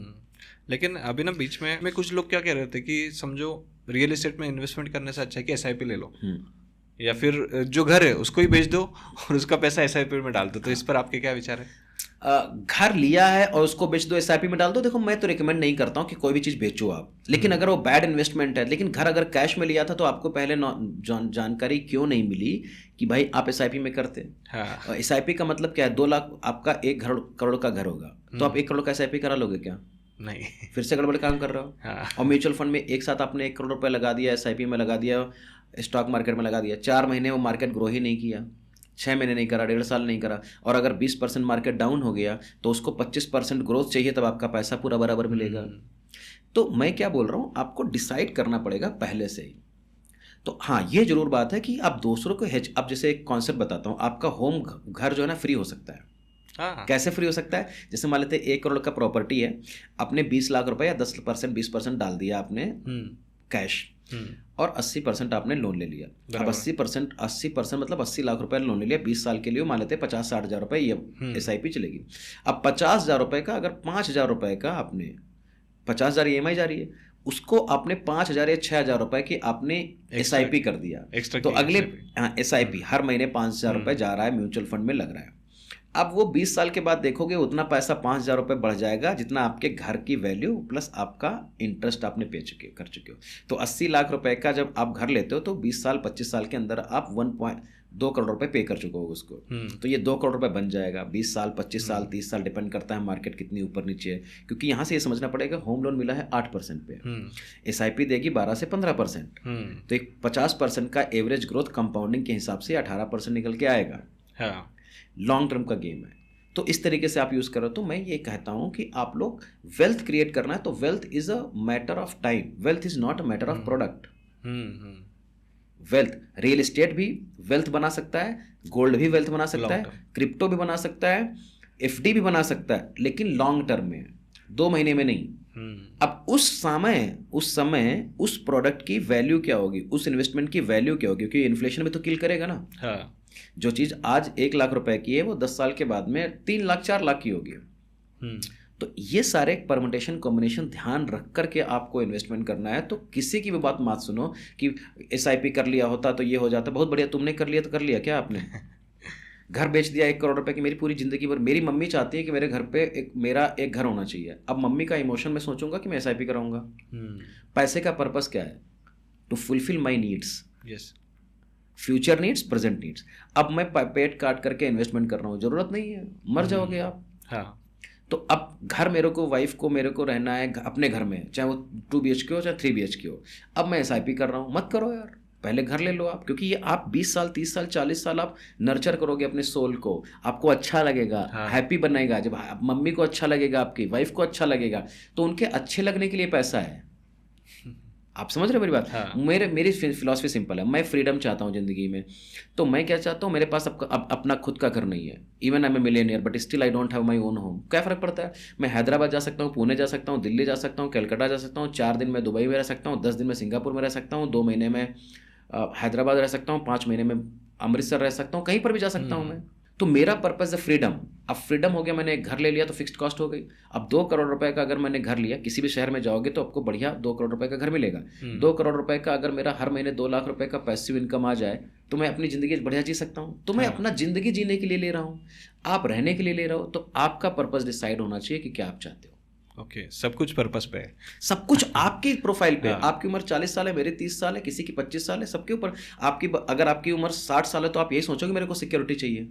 लेकिन अभी ना बीच में कुछ लोग क्या कह रहे थे कि समझो रियल एस्टेट में इन्वेस्टमेंट करने से अच्छा है कि SIP ले लो, या फिर जो घर है उसको ही बेच दो और उसका पैसा SIP में डाल दो। तो इस पर आपके क्या विचार है? घर लिया है और उसको बेच दो, SIP में डाल दो। देखो, मैं तो रिकमेंड नहीं करता हूँ कि कोई भी चीज़ बेचो आप, लेकिन अगर वो बैड इन्वेस्टमेंट है, लेकिन घर अगर कैश में लिया था तो आपको पहले जानकारी क्यों नहीं मिली कि भाई आप SIP में करते? हाँ। SIP का मतलब क्या है? 2 लाख आपका 1 करोड़ का घर होगा, तो आप 1 करोड़ का SIP करा लोगे क्या? नहीं, फिर से गड़बड़ काम कर रहे हो। हाँ। और म्यूचुअल फंड में एक साथ आपने 1 करोड़ रुपए लगा दिया, SIP में लगा दिया, स्टॉक मार्केट में लगा दिया, 4 महीने वो मार्केट ग्रो ही नहीं किया, 6 महीने नहीं करा, 1.5 साल नहीं करा, और अगर 20% मार्केट डाउन हो गया तो उसको 25% ग्रोथ चाहिए, तब आपका पैसा पूरा बराबर मिलेगा। तो मैं क्या बोल रहा हूँ, आपको डिसाइड करना पड़ेगा पहले से ही। तो हाँ, ये जरूर बात है कि आप दूसरों को अब जैसे एक कॉन्सेप्ट बताता हूँ, आपका होम घर जो है ना फ्री हो सकता है। हाँ। कैसे फ्री हो सकता है? जैसे मान लेते हैं 1 करोड़ का प्रॉपर्टी है, आपने 20 लाख रुपए या 10% 20% डाल दिया आपने कैश, और 80% आपने लोन ले लिया। अब 80% मतलब 80 लाख रुपए लोन ले लिया 20 साल के लिए, मान लेते हैं 50-60 हज़ार रुपए ये SIP चलेगी। अब 50 हज़ार रुपए का अगर 5 हज़ार रुपए का आपने 50 हज़ार EMI जा रही है, उसको आपने 5 हज़ार या 6 हज़ार रुपए की आपने SIP कर दिया, तो अगले SIP हर महीने 5 हज़ार रुपए जा रहा है, म्यूचुअल फंड में लग रहा है। अब वो 20 साल के बाद देखोगे उतना पैसा 5 हज़ार रुपये बढ़ जाएगा जितना आपके घर की वैल्यू प्लस आपका इंटरेस्ट आपने कर चुके हो। तो 80 लाख रुपए का जब आप घर लेते हो तो 20 साल 25 साल के अंदर आप 1.2 करोड़ रुपए पे कर चुके हो उसको। तो ये 2 करोड़ रुपए बन जाएगा। 20 साल 25 साल 30 साल डिपेंड करता है मार्केट कितनी ऊपर नीचे है, क्योंकि यहाँ से ये समझना पड़ेगा होम लोन मिला है 8% पे, SIP देगी 12 से 15%, तो एक 50% का एवरेज ग्रोथ कंपाउंडिंग के हिसाब से 18% निकल के आएगा। लॉन्ग टर्म का गेम है, तो इस तरीके से आप यूज करो। तो मैं ये कहता हूं कि आप लोग वेल्थ क्रिएट करना है तो wealth is a matter of time, wealth is not a matter of product. Wealth, real estate भी वेल्थ बना सकता है, गोल्ड भी वेल्थ बना सकता है, क्रिप्टो भी बना सकता है, FD भी बना सकता है, लेकिन लॉन्ग टर्म में, 2 महीने में नहीं। अब उस समय उस प्रोडक्ट की वैल्यू क्या होगी, उस इन्वेस्टमेंट की वैल्यू क्या होगी, क्योंकि इन्फ्लेशन में तो किल करेगा ना। हाँ। जो चीज़ आज 1 लाख रुपए की है वो 10 साल के बाद में 3 लाख 4 लाख की होगी। तो ये सारे परमुटेशन कॉम्बिनेशन ध्यान रख करके आपको इन्वेस्टमेंट करना है। तो किसी की भी बात मत सुनो कि SIP कर लिया होता तो ये हो जाता, बहुत बढ़िया, तुमने कर लिया तो कर लिया क्या आपने? घर बेच दिया 1 करोड़ रुपए की, मेरी पूरी जिंदगी भर मेरी मम्मी चाहती है कि मेरे घर पे मेरा एक घर होना चाहिए। अब मम्मी का इमोशन मैं सोचूंगा कि मैं SIP कराऊंगा। पैसे का पर्पस क्या है? To fulfil my needs, yes, future needs, present needs. अब मैं पेट काट करके इन्वेस्टमेंट कर रहा हूँ, जरूरत नहीं है, मर जाओगे आप। हाँ। तो अब घर मेरे को, वाइफ को मेरे को रहना है अपने घर में, चाहे वो 2 BHK हो चाहे 3 BHK हो। अब मैं SIP कर रहा हूँ, मत करो यार, पहले घर ले लो आप, क्योंकि ये आप 20 साल 30 साल 40 साल आप नर्चर करोगे अपने सोल को, आपको अच्छा लगेगा, हाँ। हैप्पी बनेगा। जब मम्मी को अच्छा लगेगा, आपकी वाइफ को अच्छा लगेगा, तो उनके अच्छे लगने के लिए पैसा है। आप समझ रहे हो मेरी बात? हाँ। मेरी फिलॉसफी सिंपल है, मैं फ्रीडम चाहता हूँ ज़िंदगी में। तो मैं क्या चाहता हूँ, मेरे पास अपना खुद का घर नहीं है, even I am a millionaire but still I don't have my own home. क्या फ़र्क पड़ता है? मैं हैदराबाद जा सकता हूँ, पुणे जा सकता हूँ, दिल्ली जा सकता हूँ, कलकत्ता जा सकता हूँ, 4 दिन में दुबई में रह सकता हूँ, 10 दिन में सिंगापुर में रह सकता हूँ, 2 महीने में हैदराबाद रह सकता हूँ, 5 महीने में अमृतसर रह सकता हूँ, कहीं पर भी जा सकता हूँ मैं। तो मेरा पर्पज़ है फ्रीडम। अब फ्रीडम हो गया, मैंने एक घर ले लिया तो फिक्स्ड कॉस्ट हो गई। अब 2 करोड़ रुपए का अगर मैंने घर लिया, किसी भी शहर में जाओगे तो आपको बढ़िया 2 करोड़ रुपए का घर मिलेगा। 2 करोड़ रुपए का अगर मेरा हर महीने 2 लाख रुपए का पैसिव इनकम आ जाए तो मैं अपनी ज़िंदगी बढ़िया जी सकता हूँ। तो मैं अपना ज़िंदगी जीने के लिए ले रहा हूँ, आप रहने के लिए ले रहा हो। तो आपका पर्पज़ डिसाइड होना चाहिए कि क्या आप चाहते हो। ओके, सब कुछ पर्पस पे है, सब कुछ आपकी प्रोफाइल पे। हाँ। आपकी उम्र 40 साल है, मेरी 30 साल है, किसी की 25 साल है, सबके ऊपर आपकी। अगर आपकी उम्र 60 साल है तो आप यही सोचोगे मेरे को सिक्योरिटी चाहिए,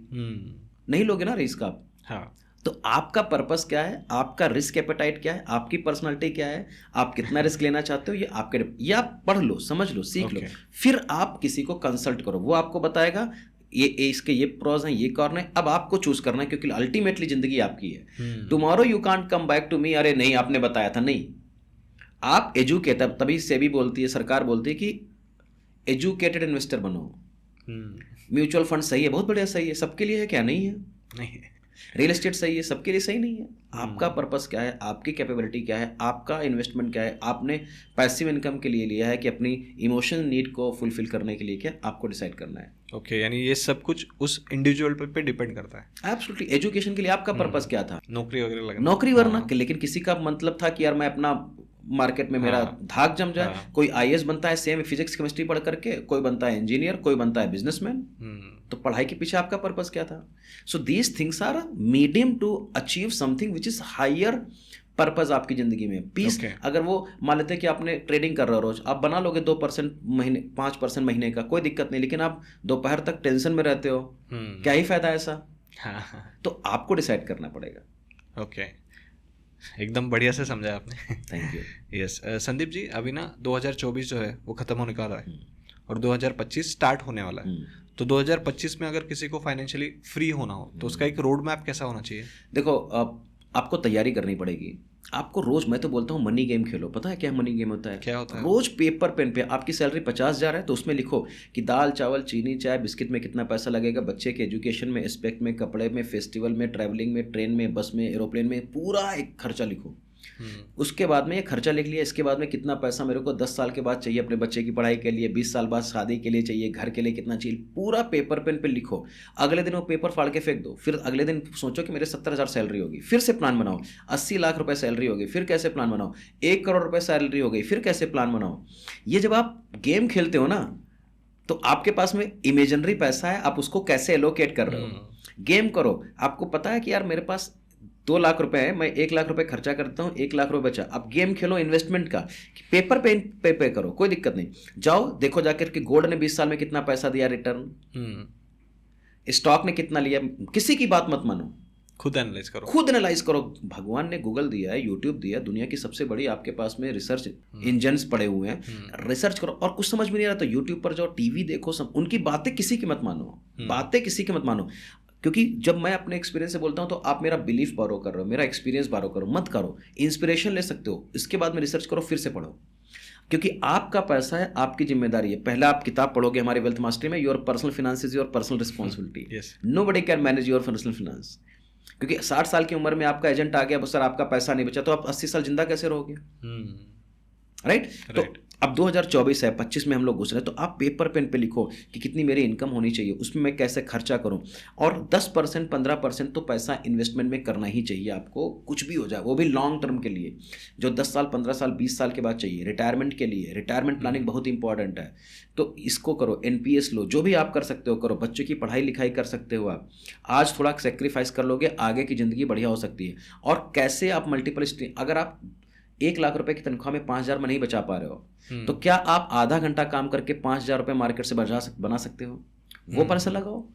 नहीं लोगे ना रिस्क आप। हाँ। तो आपका पर्पस क्या है, आपका रिस्क एपेटाइट क्या है, आपकी पर्सनालिटी क्या है, आप कितना रिस्क लेना चाहते हो, ये आप पढ़ लो, समझ लो, सीख लो। फिर आप किसी को कंसल्ट करो, वो आपको बताएगा ये इसके ये प्रॉज हैं, ये कॉर्न है। अब आपको चूज करना है, क्योंकि अल्टीमेटली जिंदगी आपकी है। Tomorrow you can't come back to me, अरे नहीं आपने बताया था, नहीं। आप एजुकेटेड, तभी सेबी बोलती है, सरकार बोलती है कि एजुकेटेड इन्वेस्टर बनो। म्यूचुअल फंड सही है, बहुत बढ़िया सही है, सबके लिए है क्या? नहीं है। नहीं, रियल एस्टेट सही है, सबके लिए सही नहीं है। आपका पर्पस क्या है, आपकी कैपेबिलिटी क्या है, आपका इन्वेस्टमेंट क्या है, आपने पैसिव इनकम के लिए लिया है कि अपनी इमोशनल नीड को फुलफिल करने के लिए, क्या आपको डिसाइड करना है। ओके, यानी ये सब कुछ उस इंडिविजुअल पे डिपेंड करता है। एब्सोल्युटली। एजुकेशन के लिए आपका पर्पस क्या था? नौकरी वगैरह लगना, नौकरी वरना, लेकिन किसी का मतलब था कि यार मैं अपना मार्केट में मेरा धाक जम जाए। कोई IAS बनता है सेम फिजिक्स केमिस्ट्री पढ़ करके, कोई बनता है इंजीनियर, कोई बनता है बिजनेसमैन। तो पढ़ाई के पीछे आपका पर्पस क्या था? So these things are medium to achieve something which is higher purpose आपकी जिंदगी में। पीस अगर वो मान लेते हैं कि आपने ट्रेडिंग कर रहे हो रोज, आप बना लोगे 2% महीने, 5% महीने का, कोई दिक्कत नहीं, लेकिन आप दोपहर तक टेंशन में रहते हो, क्या ही फायदा ऐसा? तो आपको डिसाइड करना पड़ेगा। ओके, एकदम बढ़िया से समझा आपने, thank you. Yes Sandeep ji, अभी ना 2024 जो है वो ख़त्म होने का रहा है और 2025 स्टार्ट होने वाला है। तो 2025 में अगर किसी को फाइनेंशियली फ्री होना हो तो उसका एक रोड मैप कैसा होना चाहिए? देखो, आपको तैयारी करनी पड़ेगी। आपको रोज, मैं तो बोलता हूँ मनी गेम खेलो। पता है क्या मनी गेम होता है? क्या होता है? रोज पेपर पेन पे आपकी सैलरी 50,000 है तो उसमें लिखो कि दाल चावल चीनी चाय बिस्किट में कितना पैसा लगेगा, बच्चे के एजुकेशन में, एस्पेक्ट में, कपड़े में, फेस्टिवल में, ट्रैवलिंग में, ट्रेन में, बस में, एरोप्लेन में, पूरा एक खर्चा लिखो। उसके बाद में ये खर्चा लिख लिया, इसके बाद में कितना पैसा मेरे को 10 साल के बाद चाहिए अपने बच्चे की पढ़ाई के लिए, 20 साल बाद शादी के लिए चाहिए, घर के लिए कितना चाहिए, पूरा पेपर पेन पे लिखो। अगले दिन वो पेपर फाड़ के फेंक दो। फिर अगले दिन सोचो कि मेरे 70,000 सैलरी होगी, फिर से प्लान बनाओ। 80 लाख रुपए सैलरी होगी, फिर कैसे प्लान बनाओ। 1 करोड़ रुपए सैलरी हो गई, फिर कैसे प्लान बनाओ। ये जब आप गेम खेलते हो ना, तो आपके पास में इमेजिनरी पैसा है, आप उसको कैसे एलोकेट कर रहे हो। गेम करो। आपको पता है कि यार मेरे पास 2 लाख रुपए है, मैं 1 लाख रुपए खर्चा करता हूँ, 1 लाख रुपए बचा। अब गेम खेलो इन्वेस्टमेंट का, पेपर पे करो, कोई दिक्कत नहीं। जाओ देखो जाकर कि गोल्ड ने 20 साल में कितना पैसा दिया रिटर्न, स्टॉक ने कितना लिया। किसी की बात मत मानो, खुद एनालाइज करो, खुद एनालाइज करो। भगवान ने गूगल दिया है, यूट्यूब दिया है, दुनिया की सबसे बड़ी आपके पास में रिसर्च इंजन्स पड़े हुए हैं। रिसर्च करो। और कुछ समझ में नहीं आ रहा तो यूट्यूब पर जाओ, टीवी देखो, सब उनकी बातें किसी की मत मानो, बातें किसी की मत मानो। क्योंकि जब मैं अपने एक्सपीरियंस से बोलता हूँ तो आप मेरा बिलीफ बारो कर रहे हो, मेरा एक्सपीरियंस बारो करो, मत करो। इंस्पिरेशन ले सकते हो, इसके बाद में रिसर्च करो, फिर से पढ़ो। क्योंकि आपका पैसा है, आपकी जिम्मेदारी है। पहले आप किताब पढ़ोगे हमारी वेल्थ मास्टरी में, your personal finance is your personal responsibility, nobody can manage your personal finance. क्योंकि 60 साल की उम्र में आपका एजेंट आ गया, सर आपका पैसा नहीं बचा, तो आप 80 साल जिंदा कैसे रहोगे? राइट? तो अब 2024 है, 25 में हम लोग घुस रहे हैं, तो आप पेपर पेन पे लिखो कि कितनी मेरी इनकम होनी चाहिए, उसमें मैं कैसे खर्चा करूं, और 10% 15% तो पैसा इन्वेस्टमेंट में करना ही चाहिए आपको, कुछ भी हो जाए, वो भी लॉन्ग टर्म के लिए, जो 10 साल 15 साल 20 साल के बाद चाहिए, रिटायरमेंट के लिए। रिटायरमेंट प्लानिंग बहुत इंपॉर्टेंट है, तो इसको करो। एनपीएस लो, जो भी आप कर सकते हो करो, बच्चों की पढ़ाई लिखाई कर सकते हो आप, आज थोड़ा सेक्रीफाइस कर लोगे, आगे की ज़िंदगी बढ़िया हो सकती है। और कैसे आप मल्टीपल स्ट्रीम, अगर आप 1 लाख रुपए की तनख्वाह में 5,000 में नहीं बचा पा रहे हो, तो क्या आप आधा घंटा काम करके 5,000 रुपये मार्केट से बना सकते हो? वो पैसा लगाओ।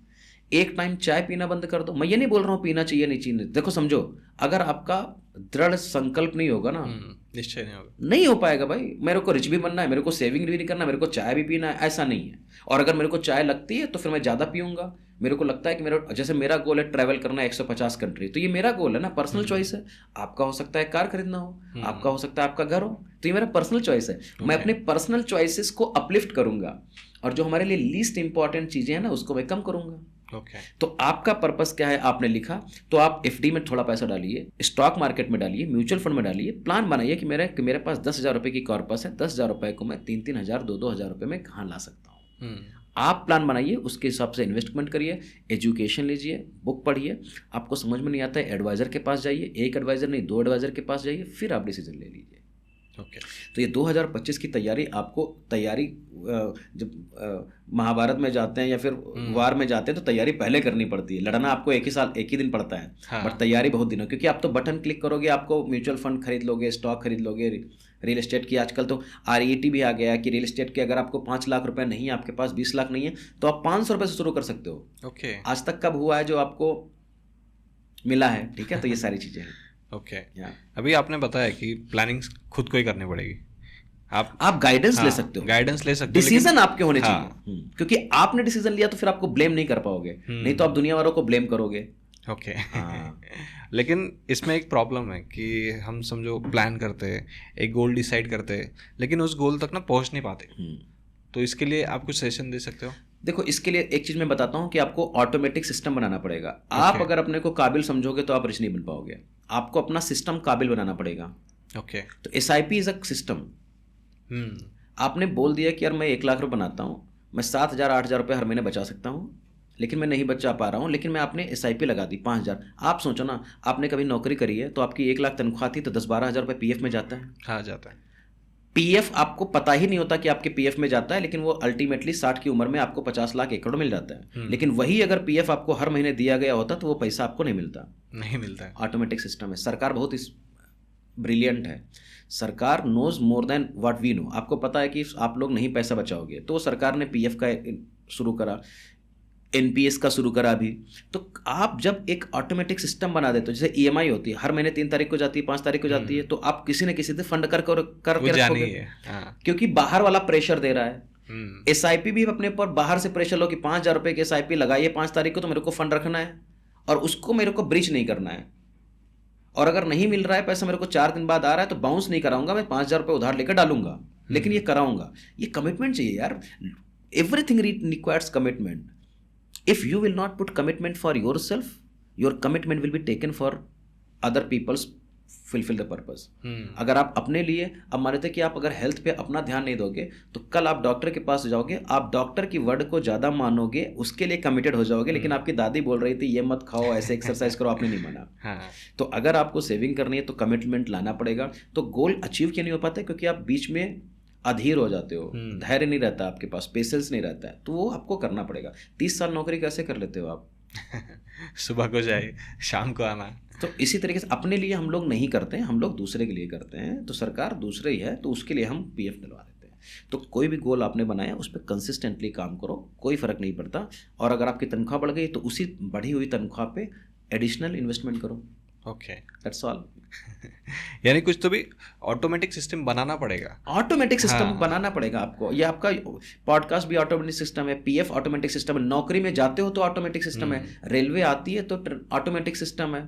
एक टाइम चाय पीना बंद कर दो। मैं ये नहीं बोल रहा हूँ पीना चाहिए नहीं चाहिए, देखो समझो, अगर आपका दृढ़ संकल्प नहीं होगा ना, निश्चय नहीं होगा, नहीं हो पाएगा भाई। मेरे को रिच भी बनना है, मेरे को सेविंग भी नहीं करना, मेरे को चाय भी पीना है, ऐसा नहीं है। और अगर मेरे को चाय लगती है तो फिर मैं ज़्यादा पीऊँगा। मेरे को लगता है कि जैसे मेरा गोल है ट्रैवल करना है 150 कंट्री, तो ये मेरा गोल है ना, पर्सनल चॉइस है। आपका हो सकता है कार खरीदना हो, आपका हो सकता है आपका घर हो, तो ये मेरा पर्सनल चॉइस है। मैं अपने पर्सनल चॉइसेस को अपलिफ्ट करूंगा, और जो हमारे लिए लीस्ट इंपॉर्टेंट चीज़ें हैं ना, उसको मैं कम करूंगा। तो आपका पर्पस क्या है, आपने लिखा, तो आप एफडी में थोड़ा पैसा डालिए, स्टॉक मार्केट में डालिए, म्यूचुअल फंड में डालिए। प्लान बनाइए कि मेरे पास 10,000 रुपये की कॉर्पस है, 10,000 रुपये को मैं 3-3 हज़ार 2-2 हज़ार रुपये में कहाँ ला सकता हूँ। आप प्लान बनाइए, उसके हिसाब से इन्वेस्टमेंट करिए, एजुकेशन लीजिए, बुक पढ़िए। आपको समझ में नहीं आता है, एडवाइज़र के पास जाइए, एक एडवाइज़र नहीं 2 एडवाइज़र के पास जाइए, फिर आप डिसीजन ले लीजिए। तो ये 2025 की तैयारी आपको, जब महाभारत में जाते हैं या फिर वार में जाते हैं, तो तैयारी पहले करनी पड़ती है। लड़ना आपको एक ही दिन पड़ता है, बट तैयारी बहुत दिनों, क्योंकि आप तो बटन क्लिक करोगे, आपको म्यूचुअल फंड खरीद लोगे, स्टॉक खरीद लोगे, रियल एस्टेट की आजकल तो RET भी आ गया है कि रियल एस्टेट के अगर आपको 5 लाख रुपए नहीं है, आपके पास 20 लाख नहीं है, तो आप 500 रुपये से शुरू कर सकते हो। आज तक कब हुआ है जो आपको मिला है? ठीक है, तो ये सारी चीज़ें हैं। अभी आपने बताया कि प्लानिंग खुद को ही करनी पड़ेगी। आप गाइडेंस ले सकते हो, डिसीजन आपके होने चाहिए, क्योंकि आपने डिसीजन लिया तो फिर आपको ब्लेम नहीं कर पाओगे, नहीं तो आप दुनिया वालों को ब्लेम करोगे। लेकिन इसमें एक प्रॉब्लम है कि हम समझो प्लान करते हैं, एक गोल डिसाइड करते हैं, लेकिन उस गोल तक ना पहुंच नहीं पाते। तो इसके लिए आप कुछ सजेशन दे सकते हो? देखो, इसके लिए एक चीज़ मैं बताता हूँ कि आपको ऑटोमेटिक सिस्टम बनाना पड़ेगा। आप अगर अपने को काबिल समझोगे तो आप रिच नहीं बन पाओगे, आपको अपना सिस्टम काबिल बनाना पड़ेगा। तो SIP इज अ सिस्टम। आपने बोल दिया कि यार मैं 1 लाख रुपये बनाता हूँ, मैं 7,000 8,000 रुपये हर महीने बचा सकता हूँ, लेकिन मैं नहीं बचा पा रहा हूँ, लेकिन मैं आपने SIP लगा दी 5,000। आप सोचो ना, आपने कभी नौकरी करी है तो आपकी 1 लाख तनख्वाह थी, तो 10-12 हज़ार रुपये PF में जाता है। हाँ, जाता है। PF आपको पता ही नहीं होता कि आपके PF में जाता है, लेकिन वो अल्टीमेटली 60 की उम्र में आपको 50 लाख एकड़ मिल जाता है। लेकिन वही अगर PF आपको हर महीने दिया गया होता तो वो पैसा आपको नहीं मिलता है। ऑटोमेटिक सिस्टम है। सरकार बहुत ब्रिलियंट है। सरकार knows more than what we know. आपको पता है कि आप लोग नहीं पैसा बचाओगे, तो सरकार ने PF का शुरू करा, NPS का शुरू करा अभी। तो आप जब एक ऑटोमेटिक सिस्टम बना देते हो, जैसे EMI होती है, हर महीने 3 तारीख को जाती है, 5 तारीख को जाती है, तो आप किसी न किसी से फंड कर रखोगे, क्योंकि बाहर वाला प्रेशर दे रहा है। SIP भी अपने ऊपर बाहर से प्रेशर लो कि 5,000 रुपये की SIP लगाइए 5 तारीख को, तो मेरे को फंड रखना है और उसको मेरे को ब्रीच नहीं करना है। और अगर नहीं मिल रहा है पैसा, मेरे को 4 दिन बाद आ रहा है, तो बाउंस नहीं कराऊंगा, मैं 5,000 रुपये उधार लेकर डालूंगा, लेकिन ये कराऊंगा। ये कमिटमेंट चाहिए यार। Everything requires commitment. If you will not put commitment for yourself, your commitment will be taken for other people's fulfill the purpose. अगर आप अपने लिए, अब मान लेते कि आप अगर हेल्थ पे अपना ध्यान नहीं दोगे, तो कल आप डॉक्टर के पास जाओगे, आप डॉक्टर की वर्ड को ज़्यादा मानोगे, उसके लिए कमिटेड हो जाओगे, लेकिन आपकी दादी बोल रही थी ये मत खाओ, ऐसे एक्सरसाइज करो, आपने नहीं माना। तो अगर आपको सेविंग करनी है तो कमिटमेंट लाना पड़ेगा। तो गोल अचीव क्यों नहीं हो पाता? क्योंकि आप बीच में अधीर हो जाते हो, धैर्य नहीं रहता आपके पास, पेशेंस नहीं रहता है, तो वो आपको करना पड़ेगा। 30 साल नौकरी कैसे कर लेते हो आप? सुबह को जाए, शाम को आना। तो इसी तरीके से अपने लिए हम लोग नहीं करते हैं, हम लोग दूसरे के लिए करते हैं। तो सरकार दूसरे ही है, तो उसके लिए हम PF दिलवा देते हैं। तो कोई भी गोल आपने बनाया, उस पर कंसिस्टेंटली काम करो, कोई फर्क नहीं पड़ता। और अगर आपकी तनख्वाह बढ़ गई, तो उसी बढ़ी हुई तनख्वाह पे एडिशनल इन्वेस्टमेंट करो। That's all. यानी कुछ तो भी ऑटोमेटिक सिस्टम बनाना पड़ेगा। ऑटोमेटिक सिस्टम बनाना पड़ेगा आपको। ये आपका पॉडकास्ट भी ऑटोमेटिक सिस्टम है, PF ऑटोमेटिक सिस्टम है, नौकरी में जाते हो तो ऑटोमेटिक सिस्टम है, रेलवे आती है तो ऑटोमेटिक सिस्टम है।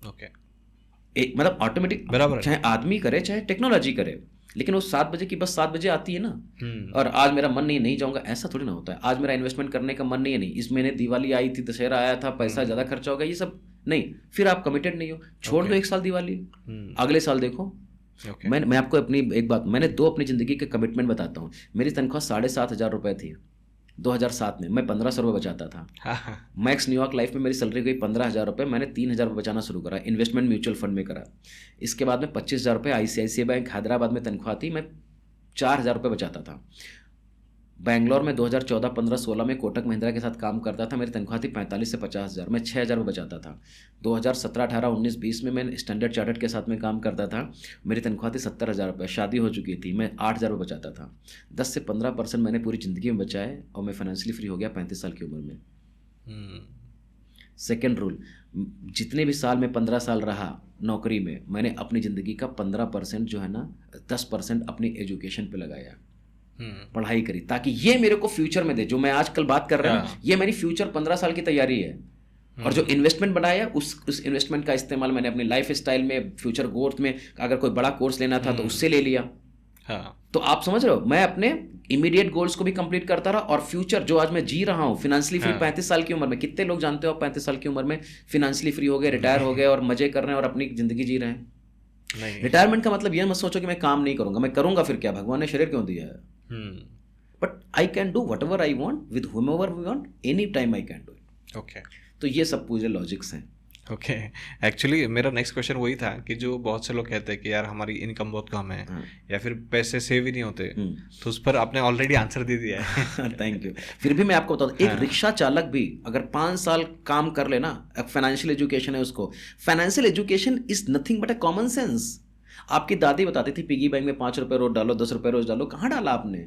मतलब ऑटोमेटिक, चाहे आदमी करे चाहे टेक्नोलॉजी करे। लेकिन वो 7 बजे की बस 7 बजे आती है ना, और आज मेरा मन नहीं जाऊंगा, ऐसा थोड़ी ना होता है। आज मेरा इन्वेस्टमेंट करने का मन नहीं, इस महीने दिवाली आई थी, दशहरा आया था, पैसा ज़्यादा खर्चा होगा, ये सब नहीं, फिर आप कमिटेड नहीं हो, छोड़ दो 1 साल दिवाली, अगले साल देखो। मैं आपको अपनी एक बात, मैंने 2 अपनी ज़िंदगी के कमिटमेंट बताता हूँ। मेरी तनख्वाह 7,500 रुपये थी 2007 में, मैं 1,500 रुपये बचाता था। मैक्स न्यूयॉर्क लाइफ में मेरी सैलरी गई 15,000 रुपये, मैंने 3,000 रुपये बचाना शुरू करा, इन्वेस्टमेंट म्यूचुअल फंड में करा। इसके बाद में 25,000 रुपये ICICI बैंक हैदराबाद में तनख्वाह थी, मैं 4,000 रुपये बचाता था। बैंगलोर में 2014, 15, 16 में कोटक महिंद्रा के साथ काम करता था, मेरी तनख्वाह थी 45 से 50,000, मैं 6,000 रुपये बचाता था। 2017, 18, 19, 20 में मैं स्टैंडर्ड चार्टर्ड के साथ में काम करता था, मेरी तनख्वाह थी 70,000 रुपये, शादी हो चुकी थी, मैं 8,000 रुपये बचाता था। 10 से 15% मैंने पूरी ज़िंदगी में बचाए और मैं फाइनेंशियली फ्री हो गया 35 साल की उम्र में। सेकेंड रूल, जितने भी साल में 15 साल रहा नौकरी में, मैंने अपनी ज़िंदगी का 15% जो है ना, 10% अपनी एजुकेशन पे लगाया, पढ़ाई करी, ताकि ये मेरे को फ्यूचर में दे। जो मैं आजकल बात कर रहा हूँ ना, ये मेरी फ्यूचर 15 साल की तैयारी है। और जो इन्वेस्टमेंट बनाया, उस इन्वेस्टमेंट का इस्तेमाल मैंने अपनी लाइफ स्टाइल में, फ्यूचर ग्रोथ में, अगर कोई बड़ा कोर्स लेना था तो उससे ले लिया। तो आप समझ रहे हो, मैं अपने इमीडिएट गोल्स को भी कंप्लीट करता रहा, और फ्यूचर जो आज मैं जी रहा हूँ फिनेंशियली फ्री 35 साल की उम्र में। कितने लोग जानते हो 35 साल की उम्र में फिनेंशियली फ्री हो गए, रिटायर हो गए और मजे कर रहे हैं और अपनी जिंदगी जी रहे हैं? रिटायरमेंट का मतलब ये मत सोचो कि मैं काम नहीं करूंगा, मैं करूंगा फिर क्या, भगवान ने शरीर क्यों दिया है? But I can do what ever I want with whomever we want, any time I can do it. Okay, तो ये सब पूरे लॉजिक्स हैं। ओके, एक्चुअली मेरा नेक्स्ट क्वेश्चन वही था कि जो बहुत से लोग कहते हैं कि यार हमारी इनकम बहुत कम है, या फिर पैसे सेव ही नहीं होते, तो उस पर आपने ऑलरेडी आंसर दे दिया है। Thank you. फिर भी मैं आपको बता दूं, एक रिक्शा चालक भी अगर 5 साल काम कर लेना, फाइनेंशियल एजुकेशन है उसको, financial education is nothing but a common sense. आपकी दादी बताती थी पिगी बैंक में 5 रुपये रोज डालो, 10 रुपये रोज डालो, कहाँ डाला आपने?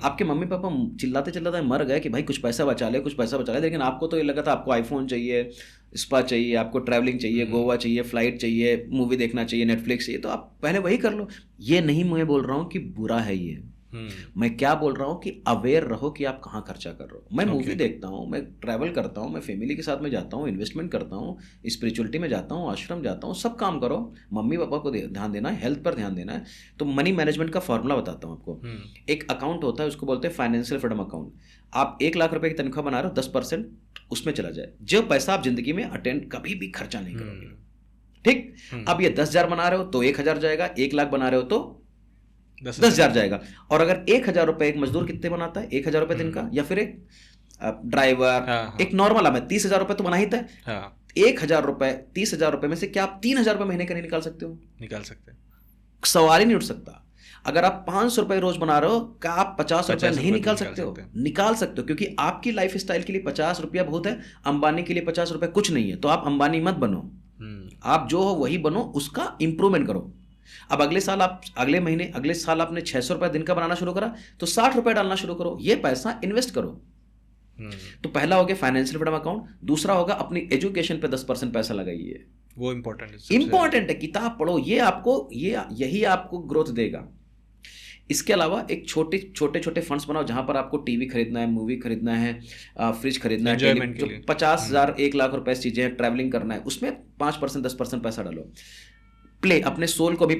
आपके मम्मी पापा चिल्लाते चिल्लाते मर गए कि भाई कुछ पैसा बचा ले, कुछ पैसा बचा ले, लेकिन आपको तो ये लगा था आपको आईफोन चाहिए, स्पा चाहिए, आपको ट्रैवलिंग चाहिए, गोवा चाहिए, फ्लाइट चाहिए, मूवी देखना चाहिए, नेटफ्लिक्स चाहिए, तो आप पहले वही कर लो। ये नहीं मैं बोल रहा हूँ कि बुरा है ये, मैं क्या बोल रहा हूँ कि अवेयर रहो कि आप कहाँ खर्चा कर रहे हो। मैं मूवी देखता हूँ, मैं ट्रैवल करता हूँ, मैं फैमिली के साथ में जाता हूँ, इन्वेस्टमेंट करता हूँ, स्पिरिचुअलिटी में जाता हूँ, आश्रम जाता हूँ, सब काम करो। मम्मी पापा को ध्यान देना है, हेल्थ पर ध्यान देना है। तो मनी मैनेजमेंट का फॉर्मूला बताता हूँ आपको। एक अकाउंट होता है, उसको बोलते हैं फाइनेंशियल फ्रीडम अकाउंट। आप 1 लाख रुपए की तनख्वाह बना रहे हो, 10% उसमें चला जाए, जो पैसा आप जिंदगी में अटेंड कभी भी खर्चा नहीं करोगे, ठीक। अब ये 10,000 बना रहे हो तो 1,000 जाएगा, 1 लाख बना रहे हो तो 10,000 जाएगा। और अगर 1,000 रुपए, एक मजदूर कितने बनाता है 1,000 रुपए दिन का, या फिर एक ड्राइवर, एक नॉर्मल आदमी 30,000 रुपए तो बना ही था। 1,000 रुपए, 30,000 रुपए में से क्या आप 3,000 रुपए महीने का नहीं निकाल सकते हो? निकाल सकते, सवाल ही नहीं उठ सकता। अगर आप 500 रुपए रोज बना रहे हो, क्या आप 50 रुपए नहीं निकाल सकते हो? निकाल सकते हो, क्योंकि आपकी लाइफ स्टाइल के लिए 50 रुपया बहुत है, अंबानी के लिए 50 रुपए कुछ नहीं है। तो आप अंबानी मत बनो, आप जो हो वही बनो, उसका इंप्रूवमेंट करो। अब अगले साल आप, अगले महीने, अगले साल आपने 600 रुपए दिन का बनाना शुरू करा, तो 60 रुपए डालना शुरू करो, ये पैसा इन्वेस्ट करो। तो पहला हो गया फाइनेंशियल फ्रीडम अकाउंट। दूसरा होगा अपनी एजुकेशन पे 10% पैसा लगाइए, वो इंपॉर्टेंट है। किताब पढ़ो, ये आपको, यही आपको ग्रोथ देगा। इसके अलावा एक छोटे फंड्स बनाओ, जहां पर आपको टीवी खरीदना है, मूवी खरीदना है, फ्रिज खरीदना है, जो 50,000 1 लाख रुपए चीजें हैं, ट्रैवलिंग करना है, उसमें 5% 10% पैसा डालो। अपने सोल को भी